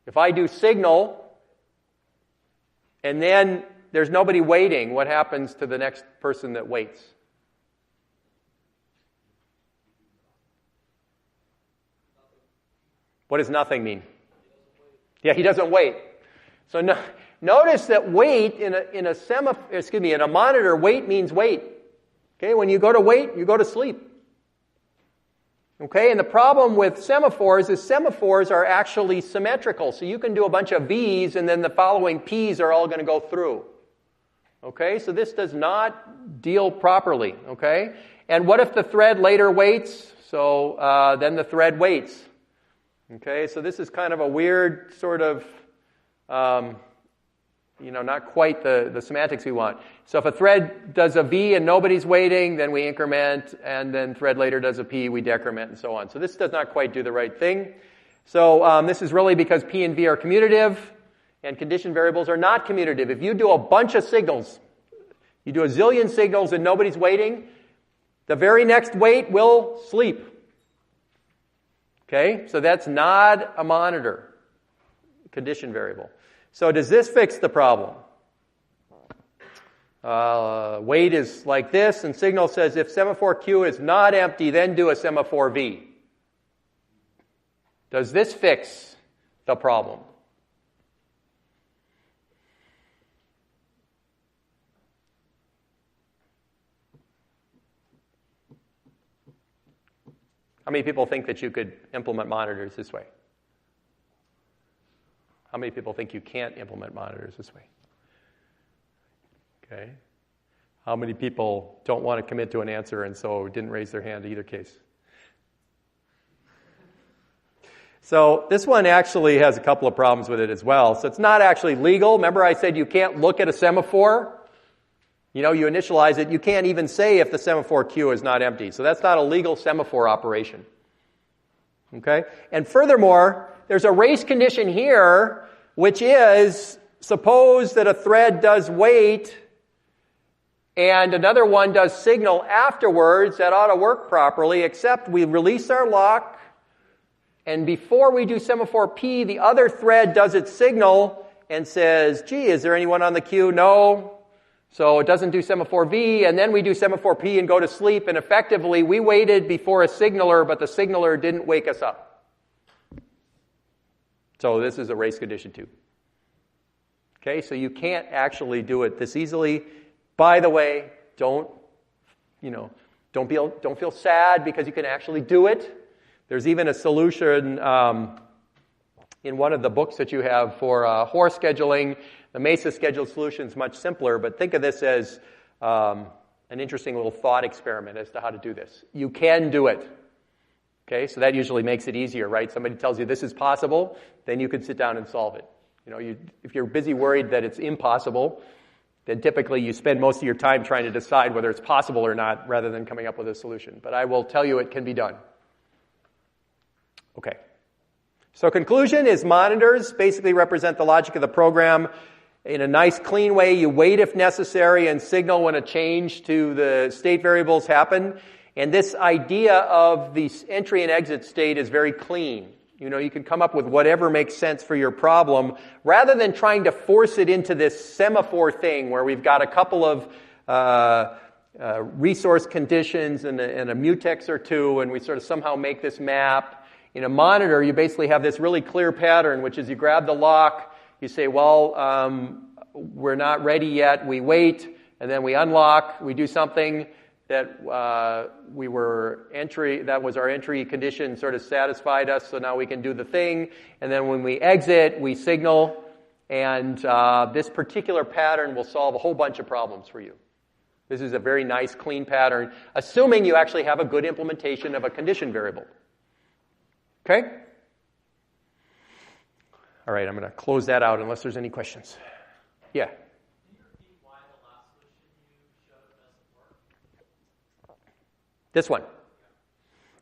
If I do signal and then there's nobody waiting, what happens to the next person that waits? What does nothing mean? Yeah, he doesn't wait. So notice that wait in a monitor, wait means wait. Okay, when you go to wait, you go to sleep. Okay, and the problem with semaphores is semaphores are actually symmetrical. So you can do a bunch of V's and then the following P's are all going to go through. Okay, so this does not deal properly, okay? And what if the thread later waits? So then the thread waits. Okay, so this is kind of a weird sort of, not quite the semantics we want. So if a thread does a V and nobody's waiting, then we increment, and then thread later does a P, we decrement, and so on. So this does not quite do the right thing. So this is really because P and V are commutative, and condition variables are not commutative. If you do a bunch of signals, you do a zillion signals and nobody's waiting, the very next wait will sleep. Okay, so that's not a monitor condition variable. So does this fix the problem? Wait is like this, and signal says if semaphore Q is not empty, then do a semaphore V. Does this fix the problem? How many people think that you could implement monitors this way? How many people think you can't implement monitors this way? Okay. How many people don't want to commit to an answer and so didn't raise their hand in either case? So this one actually has a couple of problems with it as well. So it's not actually legal. Remember I said you can't look at a semaphore? You initialize it. You can't even say if the semaphore Q is not empty. So that's not a legal semaphore operation. Okay? And furthermore, there's a race condition here, which is, suppose that a thread does wait and another one does signal afterwards. That ought to work properly, except we release our lock, and before we do semaphore P, the other thread does its signal and says, gee, is there anyone on the queue? No. So it doesn't do semaphore V, and then we do semaphore P and go to sleep, and effectively we waited before a signaler, but the signaler didn't wake us up. So this is a race condition 2. Okay, so you can't actually do it this easily. By the way, don't feel sad because you can actually do it. There's even a solution in one of the books that you have for HORE scheduling. The MESA scheduled solution is much simpler, but think of this as an interesting little thought experiment as to how to do this. You can do it. Okay, so that usually makes it easier, right? Somebody tells you this is possible, then you can sit down and solve it. If you're busy worried that it's impossible, then typically you spend most of your time trying to decide whether it's possible or not rather than coming up with a solution. But I will tell you it can be done. Okay. So conclusion is monitors basically represent the logic of the program in a nice, clean way. You wait if necessary and signal when a change to the state variables happen. And this idea of the entry and exit state is very clean. You can come up with whatever makes sense for your problem rather than trying to force it into this semaphore thing where we've got a couple of resource conditions and a mutex or two, and we sort of somehow make this map. In a monitor, you basically have this really clear pattern, which is you grab the lock, you say, well, we're not ready yet, we wait, and then we unlock, we do something that that was our entry condition, sort of satisfied us, so now we can do the thing. And then when we exit, we signal, and this particular pattern will solve a whole bunch of problems for you. This is a very nice, clean pattern, assuming you actually have a good implementation of a condition variable. Okay? All right, I'm going to close that out unless there's any questions. Yeah? This one.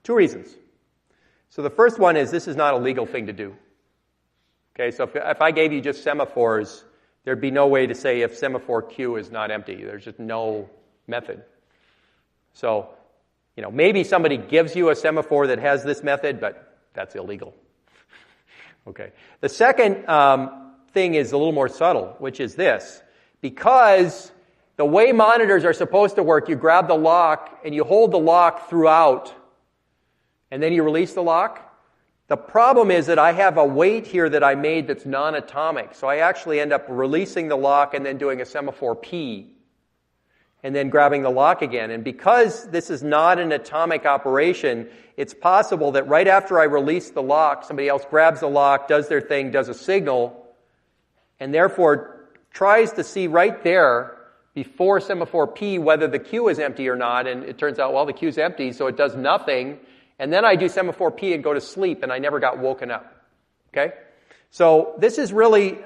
2 reasons. So the first one is this is not a legal thing to do. Okay, so if I gave you just semaphores, there'd be no way to say if semaphore Q is not empty. There's just no method. So, maybe somebody gives you a semaphore that has this method, but that's illegal. Okay. The second thing is a little more subtle, which is this. Because the way monitors are supposed to work, you grab the lock and you hold the lock throughout, and then you release the lock. The problem is that I have a wait here that I made that's non-atomic, so I actually end up releasing the lock and then doing a semaphore P, and then grabbing the lock again. And because this is not an atomic operation, it's possible that right after I release the lock, somebody else grabs the lock, does their thing, does a signal, and therefore tries to see right there before semaphore P whether the queue is empty or not, and it turns out, well, the queue's empty, so it does nothing, and then I do semaphore P and go to sleep, and I never got woken up. Okay? So this is really,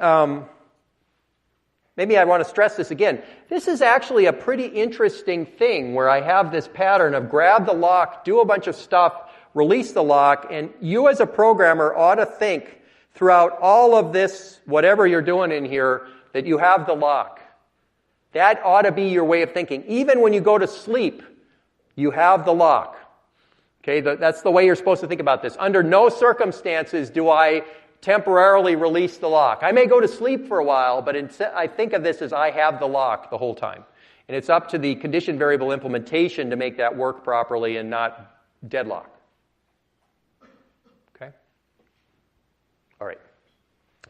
maybe I want to stress this again. This is actually a pretty interesting thing where I have this pattern of grab the lock, do a bunch of stuff, release the lock, and you as a programmer ought to think throughout all of this, whatever you're doing in here, that you have the lock. That ought to be your way of thinking. Even when you go to sleep, you have the lock. Okay, that's the way you're supposed to think about this. Under no circumstances do I temporarily release the lock. I may go to sleep for a while, but I think of this as I have the lock the whole time. And it's up to the condition variable implementation to make that work properly and not deadlock. Okay? All right.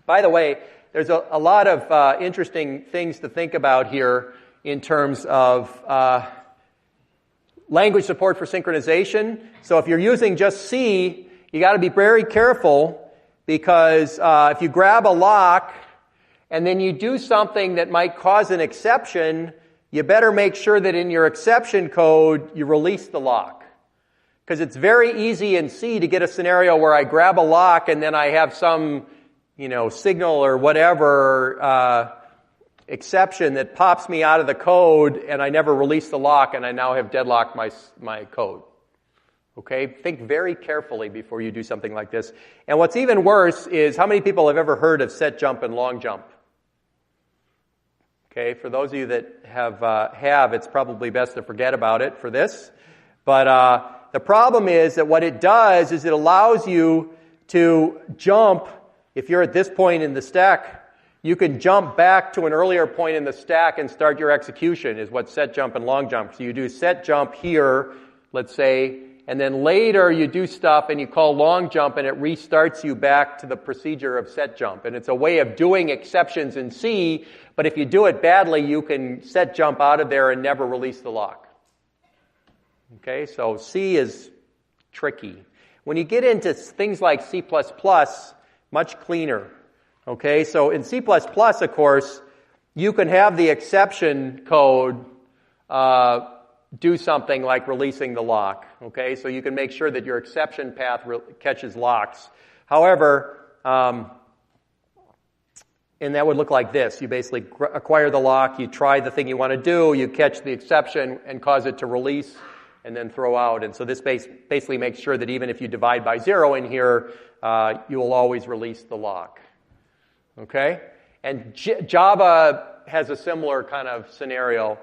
By the way, there's a lot of interesting things to think about here in terms of language support for synchronization. So if you're using just C, you got to be very careful because if you grab a lock and then you do something that might cause an exception, you better make sure that in your exception code you release the lock. Because it's very easy in C to get a scenario where I grab a lock and then I have some, signal or whatever exception that pops me out of the code and I never release the lock and I now have deadlocked my code. Okay? Think very carefully before you do something like this. And what's even worse is how many people have ever heard of set jump and long jump? Okay, for those of you that have, it's probably best to forget about it for this. But the problem is that what it does is it allows you to jump. If you're at this point in the stack, you can jump back to an earlier point in the stack and start your execution, is what set jump and long jump. So you do set jump here, let's say, and then later you do stuff and you call long jump and it restarts you back to the procedure of set jump. And it's a way of doing exceptions in C, but if you do it badly, you can set jump out of there and never release the lock. Okay, so C is tricky. When you get into things like C++, much cleaner. Okay, so in C++, of course, you can have the exception code do something like releasing the lock. Okay, so you can make sure that your exception path catches locks. However, and that would look like this. You basically acquire the lock, you try the thing you want to do, you catch the exception and cause it to release and then throw out. And so this basically makes sure that even if you divide by 0 in here, you will always release the lock. Okay? And Java has a similar kind of scenario.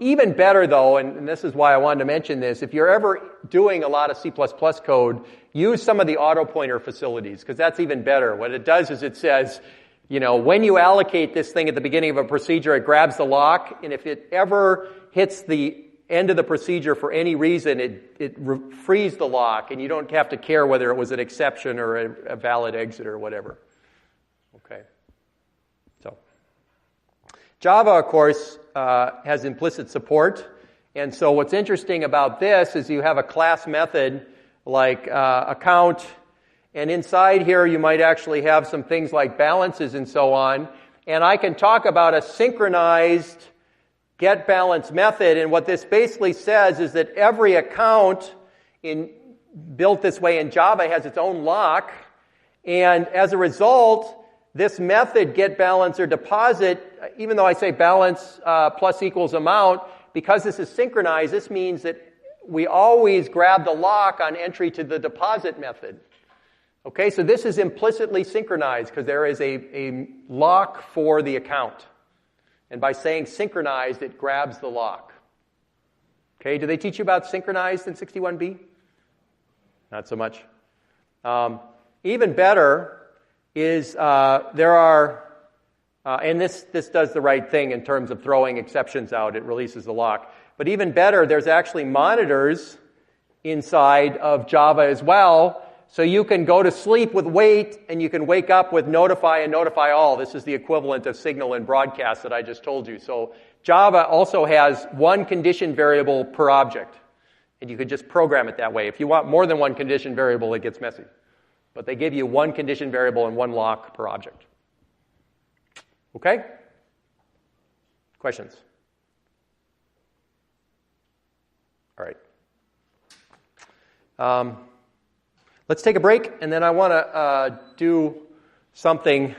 Even better, though, and this is why I wanted to mention this, if you're ever doing a lot of C++ code, use some of the auto pointer facilities, because that's even better. What it does is it says, when you allocate this thing at the beginning of a procedure, it grabs the lock, and if it ever hits the end of the procedure for any reason, it frees the lock, and you don't have to care whether it was an exception or a valid exit or whatever. Okay. So, Java, of course, has implicit support, and so what's interesting about this is you have a class method like account, and inside here you might actually have some things like balances and so on, and I can talk about a synchronized get balance method, and what this basically says is that every account built this way in Java has its own lock, and as a result, this method get balance or deposit, even though I say balance plus equals amount, because this is synchronized, this means that we always grab the lock on entry to the deposit method. Okay, so this is implicitly synchronized because there is a lock for the account. And by saying synchronized, it grabs the lock. Okay, do they teach you about synchronized in 61B? Not so much. Even better is there are, and this does the right thing in terms of throwing exceptions out. It releases the lock. But even better, there's actually monitors inside of Java as well. So you can go to sleep with wait, and you can wake up with notify and notify all. This is the equivalent of signal and broadcast that I just told you. So Java also has one condition variable per object. And you could just program it that way. If you want more than one condition variable, it gets messy. But they give you one condition variable and one lock per object. Okay? Questions? All right. Let's take a break, and then I want to do something.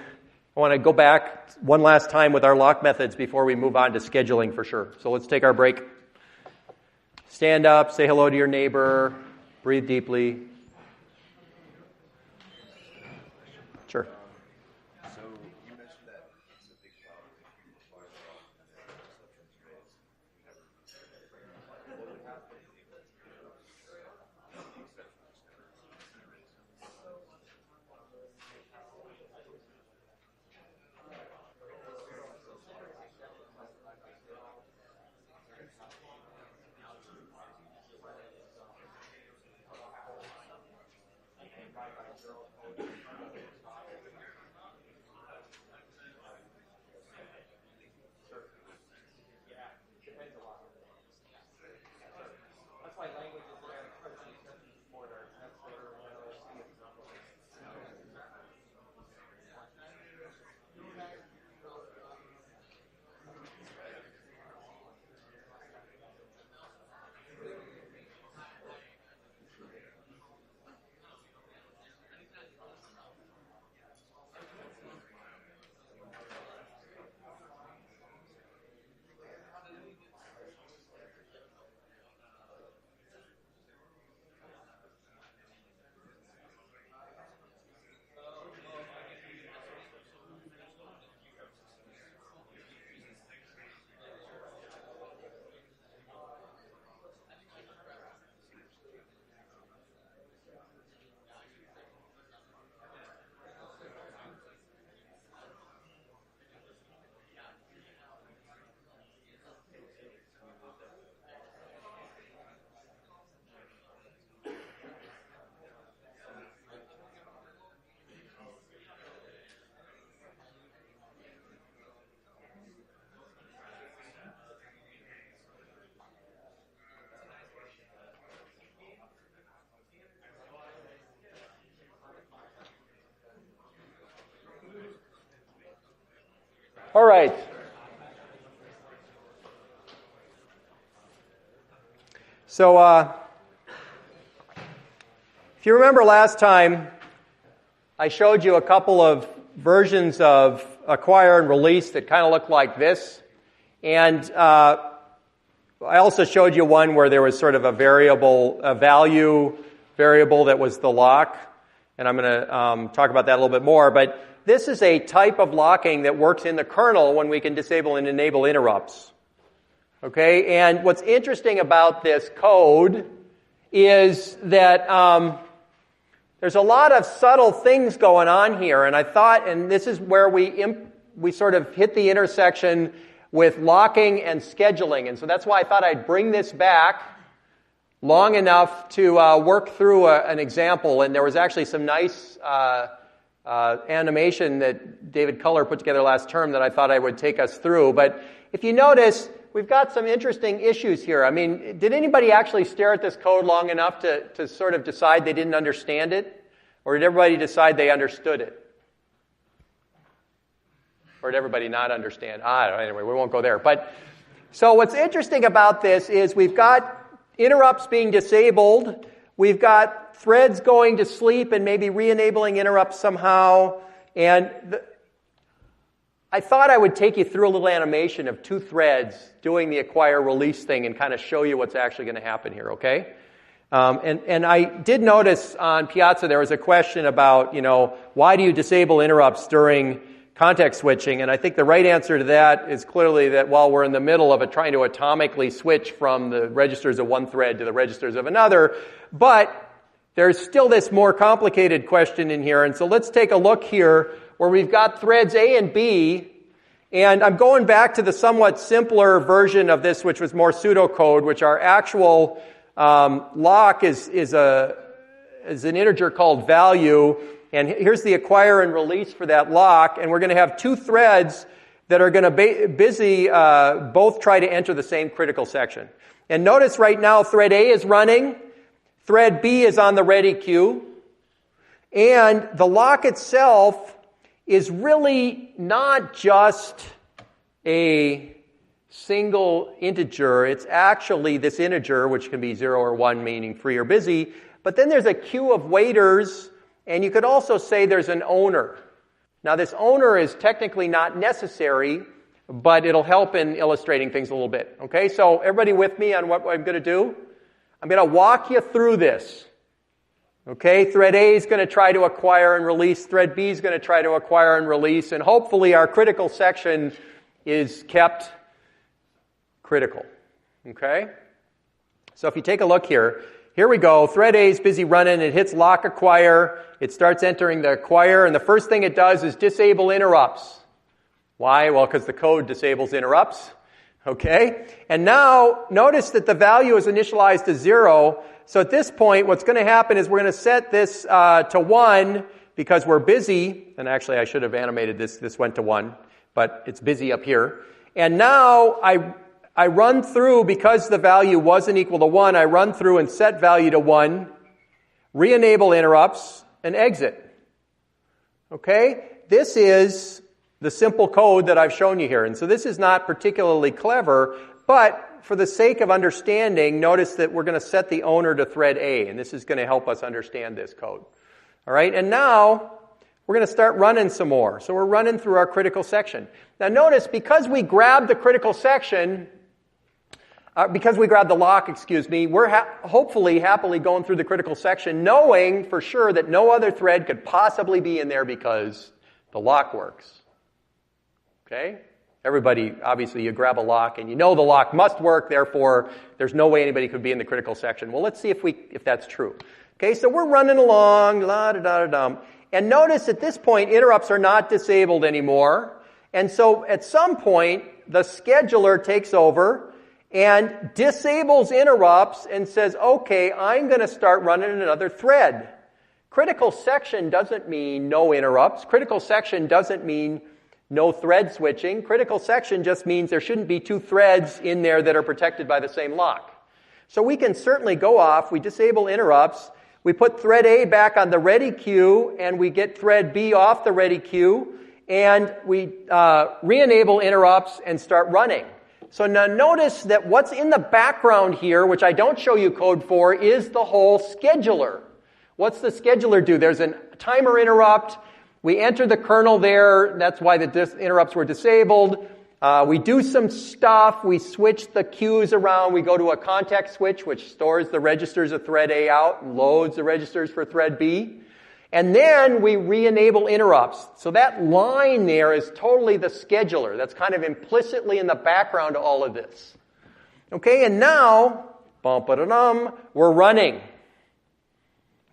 I want to go back one last time with our lock methods before we move on to scheduling for sure. So let's take our break. Stand up, say hello to your neighbor, breathe deeply. Sure. So you mentioned that it's a big problem if you apply the law and then exceptions raised. What would happen if All right. So, if you remember last time, I showed you a couple of versions of acquire and release that kind of look like this. And I also showed you one where there was sort of a value variable that was the lock. And I'm going to talk about that a little bit more. But this is a type of locking that works in the kernel when we can disable and enable interrupts. Okay, and what's interesting about this code is that there's a lot of subtle things going on here, and I thought, and this is where we sort of hit the intersection with locking and scheduling, and so that's why I thought I'd bring this back long enough to work through an example, and there was actually some nice animation that David Culler put together last term that I thought I would take us through, but if you notice, we've got some interesting issues here. I mean, did anybody actually stare at this code long enough to sort of decide they didn't understand it? Or did everybody decide they understood it? Or did everybody not understand? I don't know. Anyway, we won't go there. But so what's interesting about this is we've got interrupts being disabled. We've got threads going to sleep and maybe re-enabling interrupts somehow. And I thought I would take you through a little animation of two threads doing the acquire release thing and kind of show you what's actually going to happen here, okay? And I did notice on Piazza there was a question about, why do you disable interrupts during context switching? And I think the right answer to that is clearly that while we're in the middle of trying to atomically switch from the registers of one thread to the registers of another, but there's still this more complicated question in here. And so let's take a look here where we've got threads A and B, and I'm going back to the somewhat simpler version of this, which was more pseudocode, which our actual lock is an integer called value, and here's the acquire and release for that lock, and we're going to have two threads that are going to both try to enter the same critical section. And notice right now thread A is running, thread B is on the ready queue, and the lock itself is really not just a single integer. It's actually this integer, which can be 0 or 1, meaning free or busy. But then there's a queue of waiters, and you could also say there's an owner. Now, this owner is technically not necessary, but it'll help in illustrating things a little bit. Okay, so everybody with me on what I'm going to do? I'm going to walk you through this. Okay, thread A is going to try to acquire and release. Thread B is going to try to acquire and release. And hopefully our critical section is kept critical. Okay? So if you take a look here we go. Thread A is busy running. It hits lock acquire. It starts entering the acquire. And the first thing it does is disable interrupts. Why? Well, because the code disables interrupts. Okay? And now, notice that the value is initialized to 0. So at this point, what's going to happen is we're going to set this to 1 because we're busy. And actually, I should have animated this. This went to 1, but it's busy up here. And now I run through, because the value wasn't equal to 1, I run through and set value to 1, re-enable interrupts, and exit. Okay? This is the simple code that I've shown you here. And so this is not particularly clever, but for the sake of understanding, notice that we're going to set the owner to thread A, and this is going to help us understand this code. All right, and now we're going to start running some more. So we're running through our critical section. Now notice, because we grabbed the critical section, because we grabbed the lock, we're hopefully happily going through the critical section, knowing for sure that no other thread could possibly be in there because the lock works. Okay? Everybody, obviously, you grab a lock and you know the lock must work, therefore there's no way anybody could be in the critical section. Well, let's see if that's true. Okay, so we're running along, la-da-da-da-dum. And notice at this point, interrupts are not disabled anymore. And so at some point, the scheduler takes over and disables interrupts and says, okay, I'm going to start running another thread. Critical section doesn't mean no interrupts. Critical section doesn't mean no thread switching. Critical section just means there shouldn't be two threads in there that are protected by the same lock. So we can certainly go off, we disable interrupts, we put thread A back on the ready queue, and we get thread B off the ready queue, and we re-enable interrupts and start running. So now notice that what's in the background here, which I don't show you code for, is the whole scheduler. What's the scheduler do? There's a timer interrupt. We enter the kernel there. That's why the interrupts were disabled. We do some stuff. We switch the queues around. We go to a context switch, which stores the registers of thread A out and loads the registers for thread B. And then we re-enable interrupts. So that line there is totally the scheduler. That's kind of implicitly in the background to all of this. Okay, and now, we're running.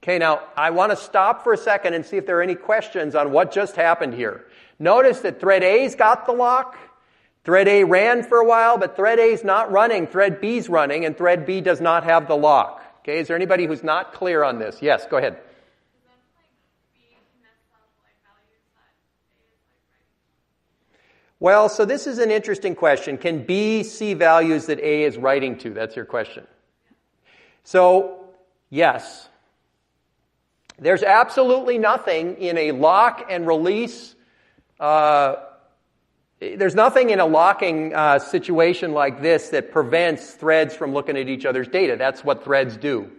Okay, now I want to stop for a second and see if there are any questions on what just happened here. Notice that thread A's got the lock. Thread A ran for a while, but thread A's not running. Thread B's running, and thread B does not have the lock. Okay, is there anybody who's not clear on this? Yes, go ahead. Well, so this is an interesting question. Can B see values that A is writing to? That's your question. So, yes. There's absolutely nothing in a lock and release. There's nothing in a locking situation like this that prevents threads from looking at each other's data. That's what threads do.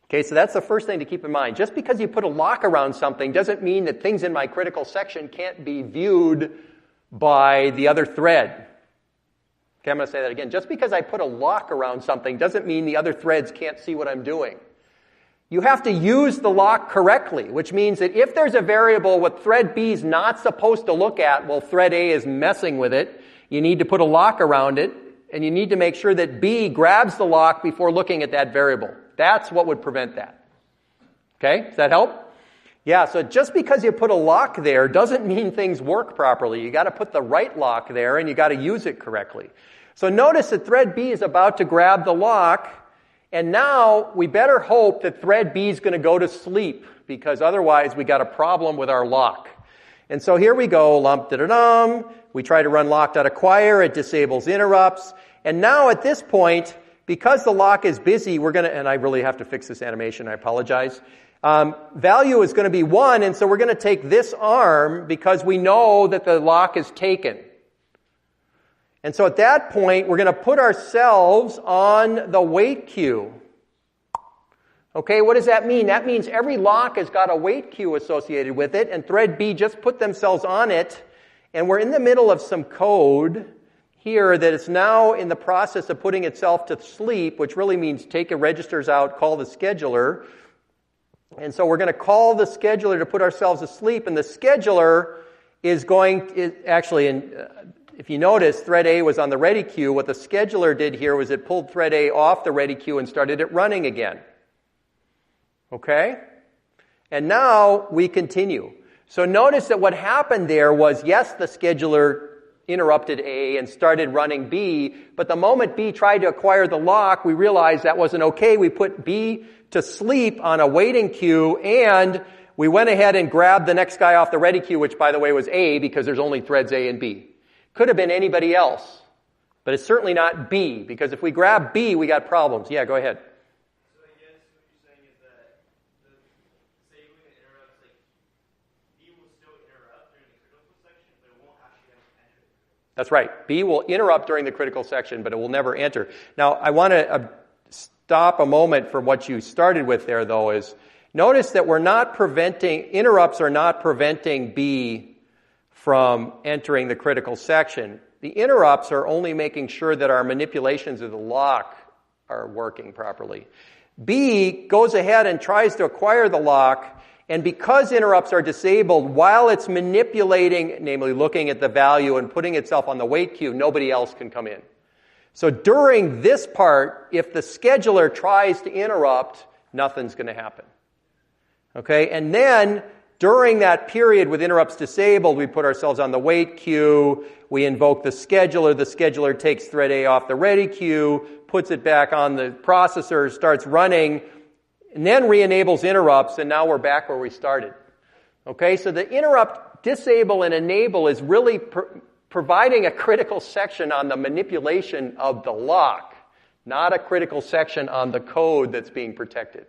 Okay, so that's the first thing to keep in mind. Just because you put a lock around something doesn't mean that things in my critical section can't be viewed by the other thread. Okay, I'm going to say that again. Just because I put a lock around something doesn't mean the other threads can't see what I'm doing. You have to use the lock correctly, which means that if there's a variable what thread B is not supposed to look at, well, thread A is messing with it, you need to put a lock around it, and you need to make sure that B grabs the lock before looking at that variable. That's what would prevent that. Okay, does that help? Yeah, so just because you put a lock there doesn't mean things work properly. You got to put the right lock there, and you got to use it correctly. So notice that thread B is about to grab the lock, and now we better hope that thread B is going to go to sleep, because otherwise we got a problem with our lock. And so here we go, lump-da-da-dum. We try to run lock.acquire. It disables interrupts. And now at this point, because the lock is busy, we're going to, and I really have to fix this animation, I apologize. Value is going to be 1, and so we're going to take this arm because we know that the lock is taken. And so at that point, we're going to put ourselves on the wait queue. Okay, what does that mean? That means every lock has got a wait queue associated with it, and thread B just put themselves on it, and we're in the middle of some code here that is now in the process of putting itself to sleep, which really means take the registers out, call the scheduler. And so we're going to call the scheduler to put ourselves asleep, and the scheduler is if you notice, thread A was on the ready queue. What the scheduler did here was it pulled thread A off the ready queue and started it running again. Okay? And now we continue. So notice that what happened there was, yes, the scheduler interrupted A and started running B, but the moment B tried to acquire the lock, we realized that wasn't okay. We put B to sleep on a waiting queue, and we went ahead and grabbed the next guy off the ready queue, which, by the way, was A, because there's only threads A and B. Could have been anybody else, but it's certainly not B, because if we grab B, we got problems. Yeah, go ahead. So I guess what you're saying is that the disabling the interrupts, like, B will still interrupt during the critical section, but it won't actually enter. That's right. B will interrupt during the critical section, but it will never enter. Now, I want to stop a moment for what you started with there, though, is notice that interrupts are not preventing B from entering the critical section. The interrupts are only making sure that our manipulations of the lock are working properly. B goes ahead and tries to acquire the lock, and because interrupts are disabled, while it's manipulating, namely looking at the value and putting itself on the wait queue, nobody else can come in. So during this part, if the scheduler tries to interrupt, nothing's going to happen. Okay, and then during that period with interrupts disabled, we put ourselves on the wait queue, we invoke the scheduler takes thread A off the ready queue, puts it back on the processor, starts running, and then re-enables interrupts, and now we're back where we started. Okay, so the interrupt disable and enable is really providing a critical section on the manipulation of the lock, not a critical section on the code that's being protected.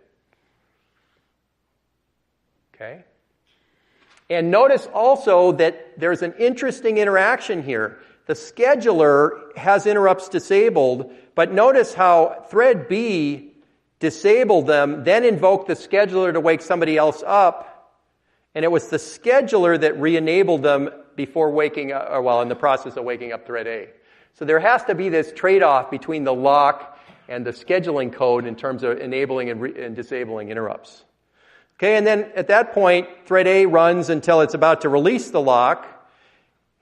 Okay? And notice also that there's an interesting interaction here. The scheduler has interrupts disabled, but notice how thread B disabled them, then invoked the scheduler to wake somebody else up, and it was the scheduler that re-enabled them before waking up, or well, in the process of waking up thread A. So there has to be this trade-off between the lock and the scheduling code in terms of enabling and disabling interrupts. Okay, and then at that point, thread A runs until it's about to release the lock.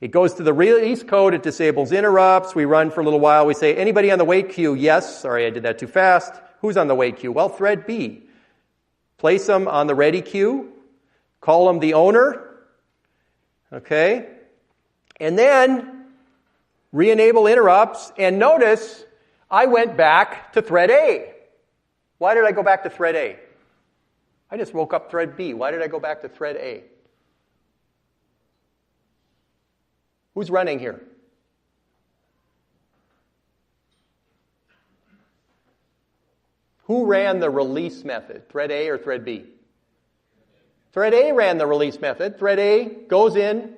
It goes to the release code, it disables interrupts, we run for a little while, we say, anybody on the wait queue? Yes, sorry I did that too fast. Who's on the wait queue? Well, thread B. Place them on the ready queue, call them the owner, okay, and then re-enable interrupts, and notice I went back to thread A. Why did I go back to thread A? I just woke up thread B. Why did I go back to thread A? Who's running here? Who ran the release method? Thread A or thread B? Thread A ran the release method. Thread A goes in,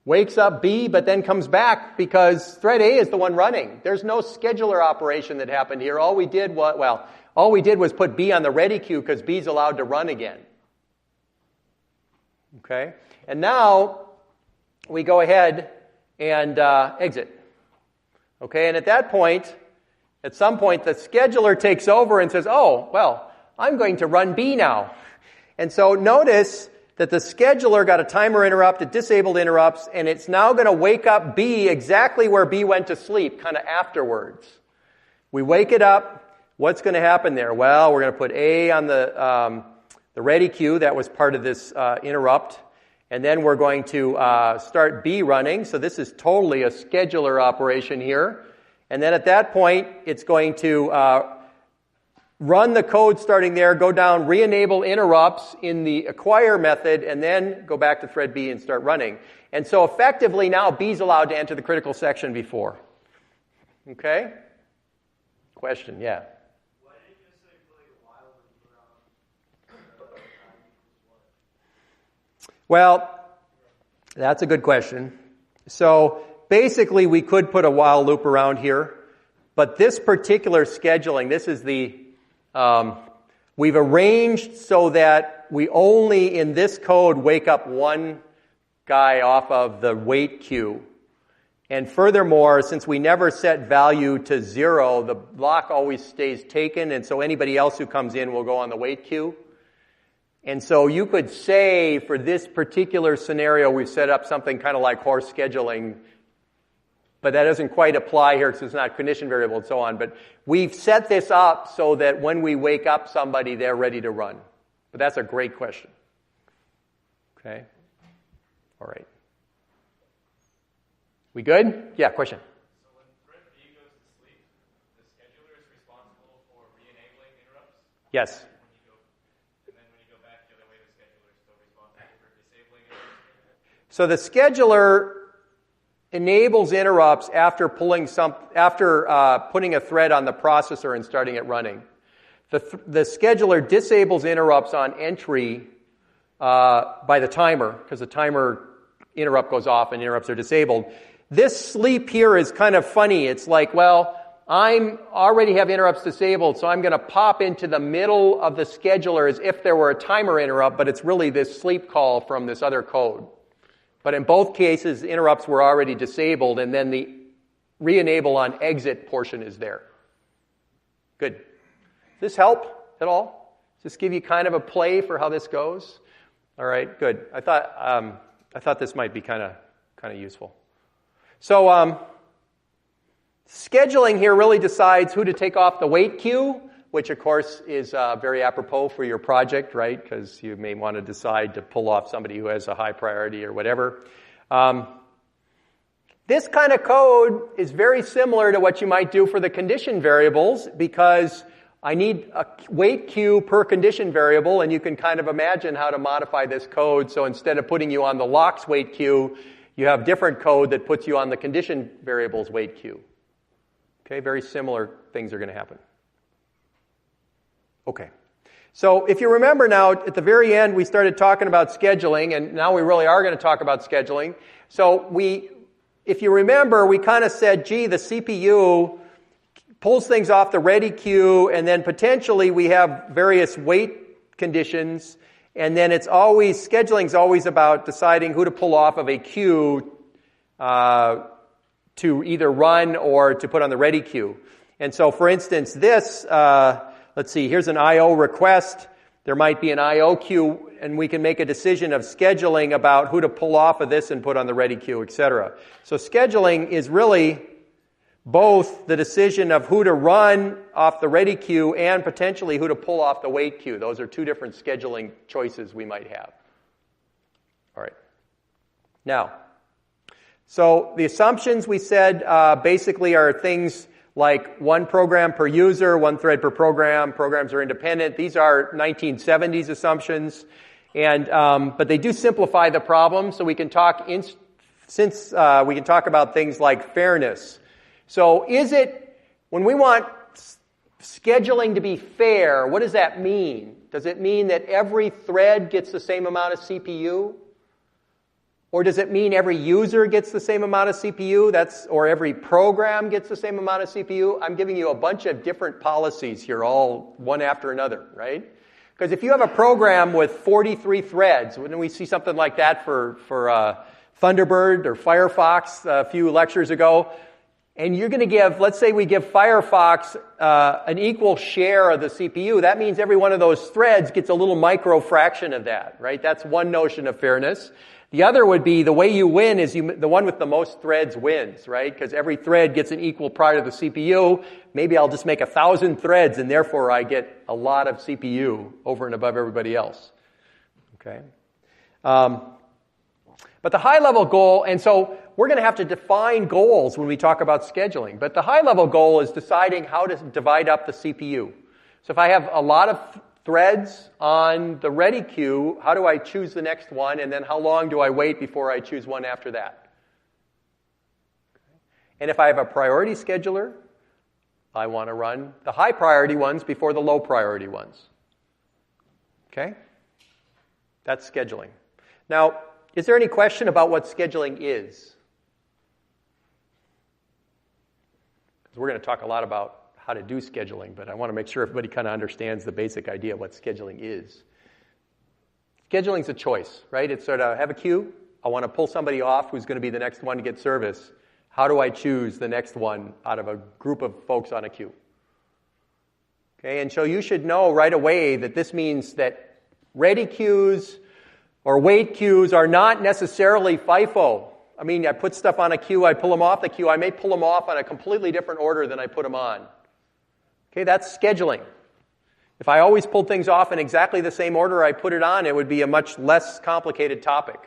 wakes up B, but then comes back because thread A is the one running. There's no scheduler operation that happened here. All we did was put B on the ready queue because B's allowed to run again. Okay? And now we go ahead and exit. Okay? And at that point, at some point, the scheduler takes over and says, oh, well, I'm going to run B now. And so notice that the scheduler got a timer interrupt, it disabled interrupts, and it's now going to wake up B exactly where B went to sleep, kind of afterwards. We wake it up. What's going to happen there? Well, we're going to put A on the ready queue. That was part of this interrupt. And then we're going to start B running. So this is totally a scheduler operation here. And then at that point, it's going to run the code starting there, go down, re-enable interrupts in the acquire method, and then go back to thread B and start running. And so effectively now B's allowed to enter the critical section before. Okay? Question, yeah. Why did you just say play a while loop around? Well, that's a good question. So basically we could put a while loop around here, but this particular scheduling, this is the we've arranged so that we only in this code wake up one guy off of the wait queue. And furthermore, since we never set value to 0, the lock always stays taken, and so anybody else who comes in will go on the wait queue. And so you could say for this particular scenario, we've set up something kind of like horse scheduling, but that doesn't quite apply here because it's not condition variable and so on. But we've set this up so that when we wake up somebody, they're ready to run. But that's a great question. Okay? All right. We good? Yeah, question. So when thread B goes to sleep, the scheduler is responsible for re-enabling interrupts? Yes. And then when you go back the other way, the scheduler is still responsible for disabling interrupts? So the scheduler enables interrupts after putting a thread on the processor and starting it running. The scheduler disables interrupts on entry by the timer, because the timer interrupt goes off and interrupts are disabled. This sleep here is kind of funny. It's like, well, I already have interrupts disabled, so I'm going to pop into the middle of the scheduler as if there were a timer interrupt, but it's really this sleep call from this other code. But in both cases, interrupts were already disabled, and then the re-enable on exit portion is there. Good. Does this help at all? Does this give you kind of a play for how this goes? All right, good. I thought this might be kind of useful. So scheduling here really decides who to take off the wait queue, which of course is very apropos for your project, right? Because you may want to decide to pull off somebody who has a high priority or whatever. This kind of code is very similar to what you might do for the condition variables, because I need a wait queue per condition variable, and you can kind of imagine how to modify this code. So instead of putting you on the lock's wait queue, you have different code that puts you on the condition variable's wait queue. Okay, very similar things are going to happen. Okay, So if you remember now, at the very end, we started talking about scheduling, and now we really are going to talk about scheduling. So if you remember, we kind of said, gee, the CPU pulls things off the ready queue, and then potentially we have various wait conditions, and then scheduling is always about deciding who to pull off of a queue to either run or to put on the ready queue. And so, for instance, this, let's see, here's an I.O. request. There might be an I.O. queue, and we can make a decision of scheduling about who to pull off of this and put on the ready queue, etc. So scheduling is really both the decision of who to run off the ready queue and potentially who to pull off the wait queue. Those are two different scheduling choices we might have. All right. Now, so the assumptions we said basically are things like one program per user, one thread per program. Programs are independent. These are 1970s assumptions, but they do simplify the problem. So we can talk we can talk about things like fairness. So when we want scheduling to be fair, what does that mean? Does it mean that every thread gets the same amount of CPU? Or does it mean every user gets the same amount of CPU? Or every program gets the same amount of CPU? I'm giving you a bunch of different policies here, all one after another, right? Because if you have a program with 43 threads, when we see something like that for Thunderbird or Firefox a few lectures ago, and you're going to give, let's say we give Firefox an equal share of the CPU, that means every one of those threads gets a little micro fraction of that, right? That's one notion of fairness. The other would be the way you win is the one with the most threads wins, right? Because every thread gets an equal part of the CPU. Maybe I'll just make 1,000 threads and therefore I get a lot of CPU over and above everybody else. Okay? But the high-level goal, and so we're going to have to define goals when we talk about scheduling. But the high-level goal is deciding how to divide up the CPU. So if I have a lot of threads on the ready queue, how do I choose the next one, and then how long do I wait before I choose one after that? And if I have a priority scheduler, I want to run the high priority ones before the low priority ones. Okay? That's scheduling. Now, is there any question about what scheduling is? Because we're going to talk a lot about how to do scheduling, but I want to make sure everybody kind of understands the basic idea of what scheduling is. Scheduling is a choice, right? It's sort of, I have a queue. I want to pull somebody off who's going to be the next one to get service. How do I choose the next one out of a group of folks on a queue? Okay, and so you should know right away that this means that ready queues or wait queues are not necessarily FIFO. I mean, I put stuff on a queue, I pull them off the queue. I may pull them off on a completely different order than I put them on. Okay, that's scheduling. If I always pulled things off in exactly the same order I put it on, it would be a much less complicated topic.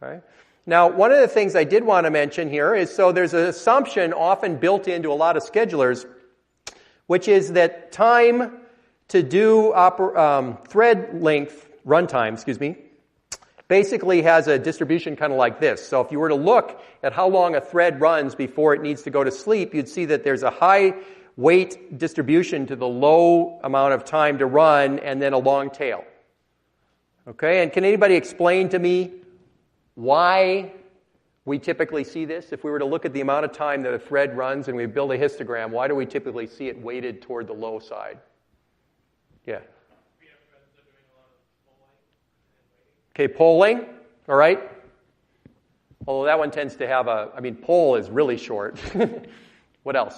Okay. Now, one of the things I did want to mention here is, so there's an assumption often built into a lot of schedulers, which is that time to do thread length, runtime, basically has a distribution kind of like this. So if you were to look at how long a thread runs before it needs to go to sleep, you'd see that there's a high weight distribution to the low amount of time to run and then a long tail. Okay, and can anybody explain to me why we typically see this? If we were to look at the amount of time that a thread runs and we build a histogram, why do we typically see it weighted toward the low side? Yeah. Okay, polling, all right. Although that one tends to have poll is really short. What else?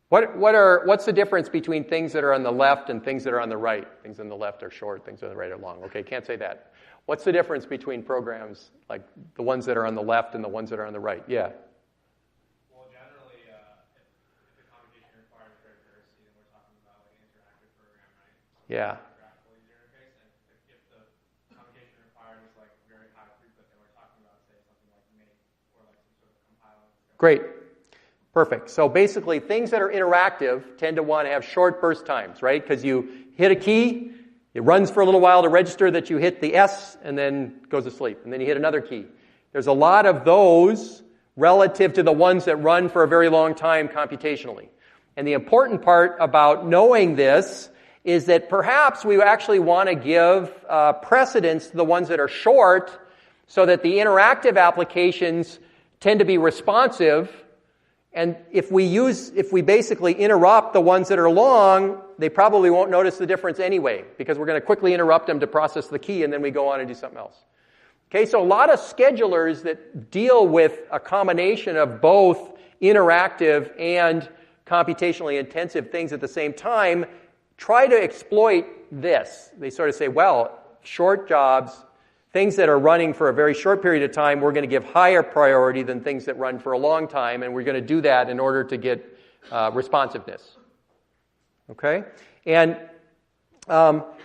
What's the difference between things that are on the left and things that are on the right? Things on the left are short, things on the right are long. Okay, can't say that. What's the difference between programs, like the ones that are on the left and the ones that are on the right? Yeah. Well, generally, if the computation requires very accuracy, then we're talking about like an interactive program, right? Yeah. Graphical user interface, and if the computation required is like very high throughput, then we're talking about, say, something like make or like some sort of compiling. Great. Perfect. So basically, things that are interactive tend to want to have short burst times, right? Because you hit a key, it runs for a little while to register that you hit the S, and then goes to sleep. And then you hit another key. There's a lot of those relative to the ones that run for a very long time computationally. And the important part about knowing this is that perhaps we actually want to give precedence to the ones that are short so that the interactive applications tend to be responsive. And if we basically interrupt the ones that are long, they probably won't notice the difference anyway, because we're going to quickly interrupt them to process the key, and then we go on and do something else. Okay, so a lot of schedulers that deal with a combination of both interactive and computationally intensive things at the same time try to exploit this. They sort of say, well, short jobs, things that are running for a very short period of time, we're going to give higher priority than things that run for a long time, and we're going to do that in order to get responsiveness. Okay? And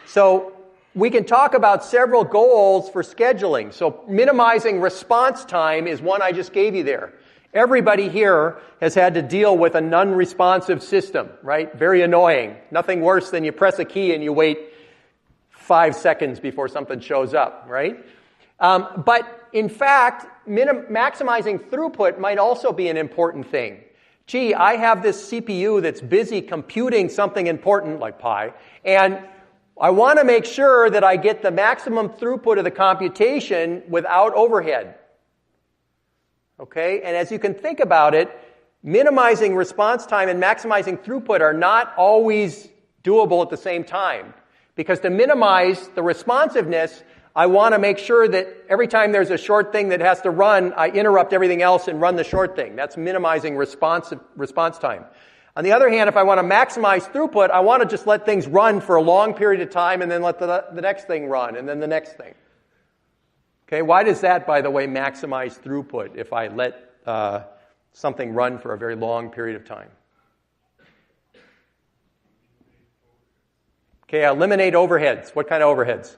so we can talk about several goals for scheduling. So minimizing response time is one I just gave you there. Everybody here has had to deal with a non-responsive system, right? Very annoying. Nothing worse than you press a key and you wait 5 seconds before something shows up, right? But in fact, maximizing throughput might also be an important thing. Gee, I have this CPU that's busy computing something important like pi, and I want to make sure that I get the maximum throughput of the computation without overhead. Okay? And as you can think about it, minimizing response time and maximizing throughput are not always doable at the same time. Because to minimize the responsiveness, I want to make sure that every time there's a short thing that has to run, I interrupt everything else and run the short thing. That's minimizing response time. On the other hand, if I want to maximize throughput, I want to just let things run for a long period of time and then let the next thing run and then the next thing. Okay, why does that, by the way, maximize throughput if I let something run for a very long period of time? Okay, eliminate overheads. What kind of overheads?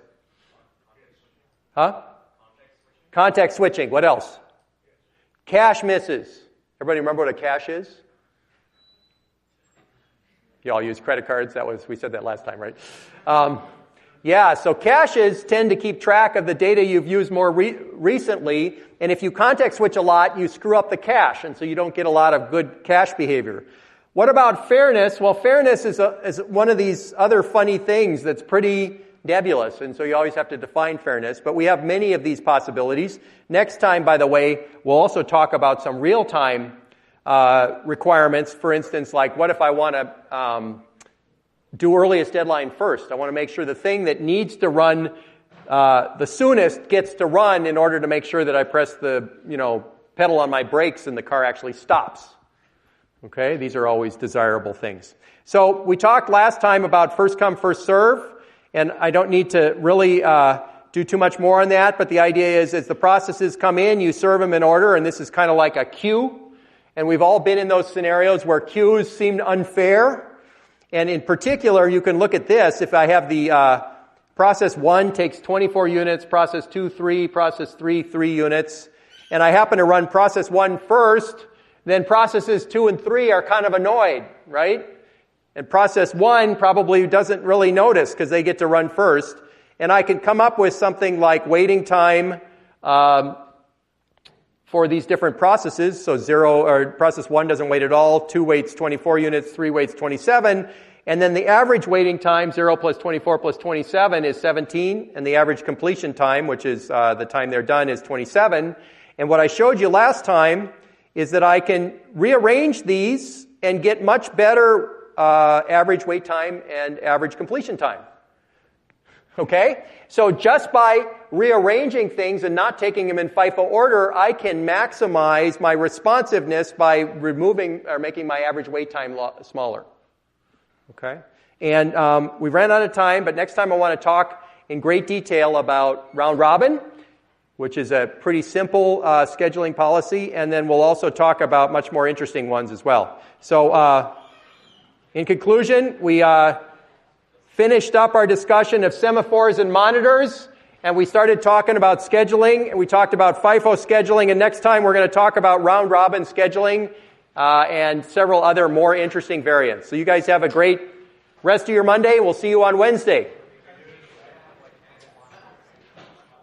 Huh? Context switching. What else? Cache misses. Everybody remember what a cache is? You all use credit cards? We said that last time, right? Yeah, so caches tend to keep track of the data you've used more recently, and if you context switch a lot, you screw up the cache, and so you don't get a lot of good cache behavior. What about fairness? Well, fairness is one of these other funny things that's pretty nebulous, and so you always have to define fairness, but we have many of these possibilities. Next time, by the way, we'll also talk about some real-time requirements. For instance, like what if I want to do earliest deadline first? I want to make sure the thing that needs to run the soonest gets to run in order to make sure that I press the pedal on my brakes and the car actually stops. Okay, these are always desirable things. So we talked last time about first come, first serve, and I don't need to really do too much more on that, but the idea is as the processes come in, you serve them in order, and this is kind of like a queue, and we've all been in those scenarios where queues seemed unfair, and in particular, you can look at this. If I have the process 1 takes 24 units, process 2, 3, process 3, 3 units, and I happen to run process 1 first, then processes 2 and 3 are kind of annoyed, right? And process 1 probably doesn't really notice because they get to run first. And I can come up with something like waiting time for these different processes. So process 1 doesn't wait at all, 2 waits 24 units, 3 waits 27. And then the average waiting time, 0 plus 24 plus 27, is 17. And the average completion time, which is the time they're done, is 27. And what I showed you last time is that I can rearrange these and get much better average wait time and average completion time. Okay? So just by rearranging things and not taking them in FIFO order, I can maximize my responsiveness by removing or making my average wait time smaller. Okay? And we ran out of time, but next time I want to talk in great detail about round robin, which is a pretty simple scheduling policy, and then we'll also talk about much more interesting ones as well. So, in conclusion, we finished up our discussion of semaphores and monitors, and we started talking about scheduling, and we talked about FIFO scheduling, and next time we're going to talk about round-robin scheduling and several other more interesting variants. So you guys have a great rest of your Monday. We'll see you on Wednesday.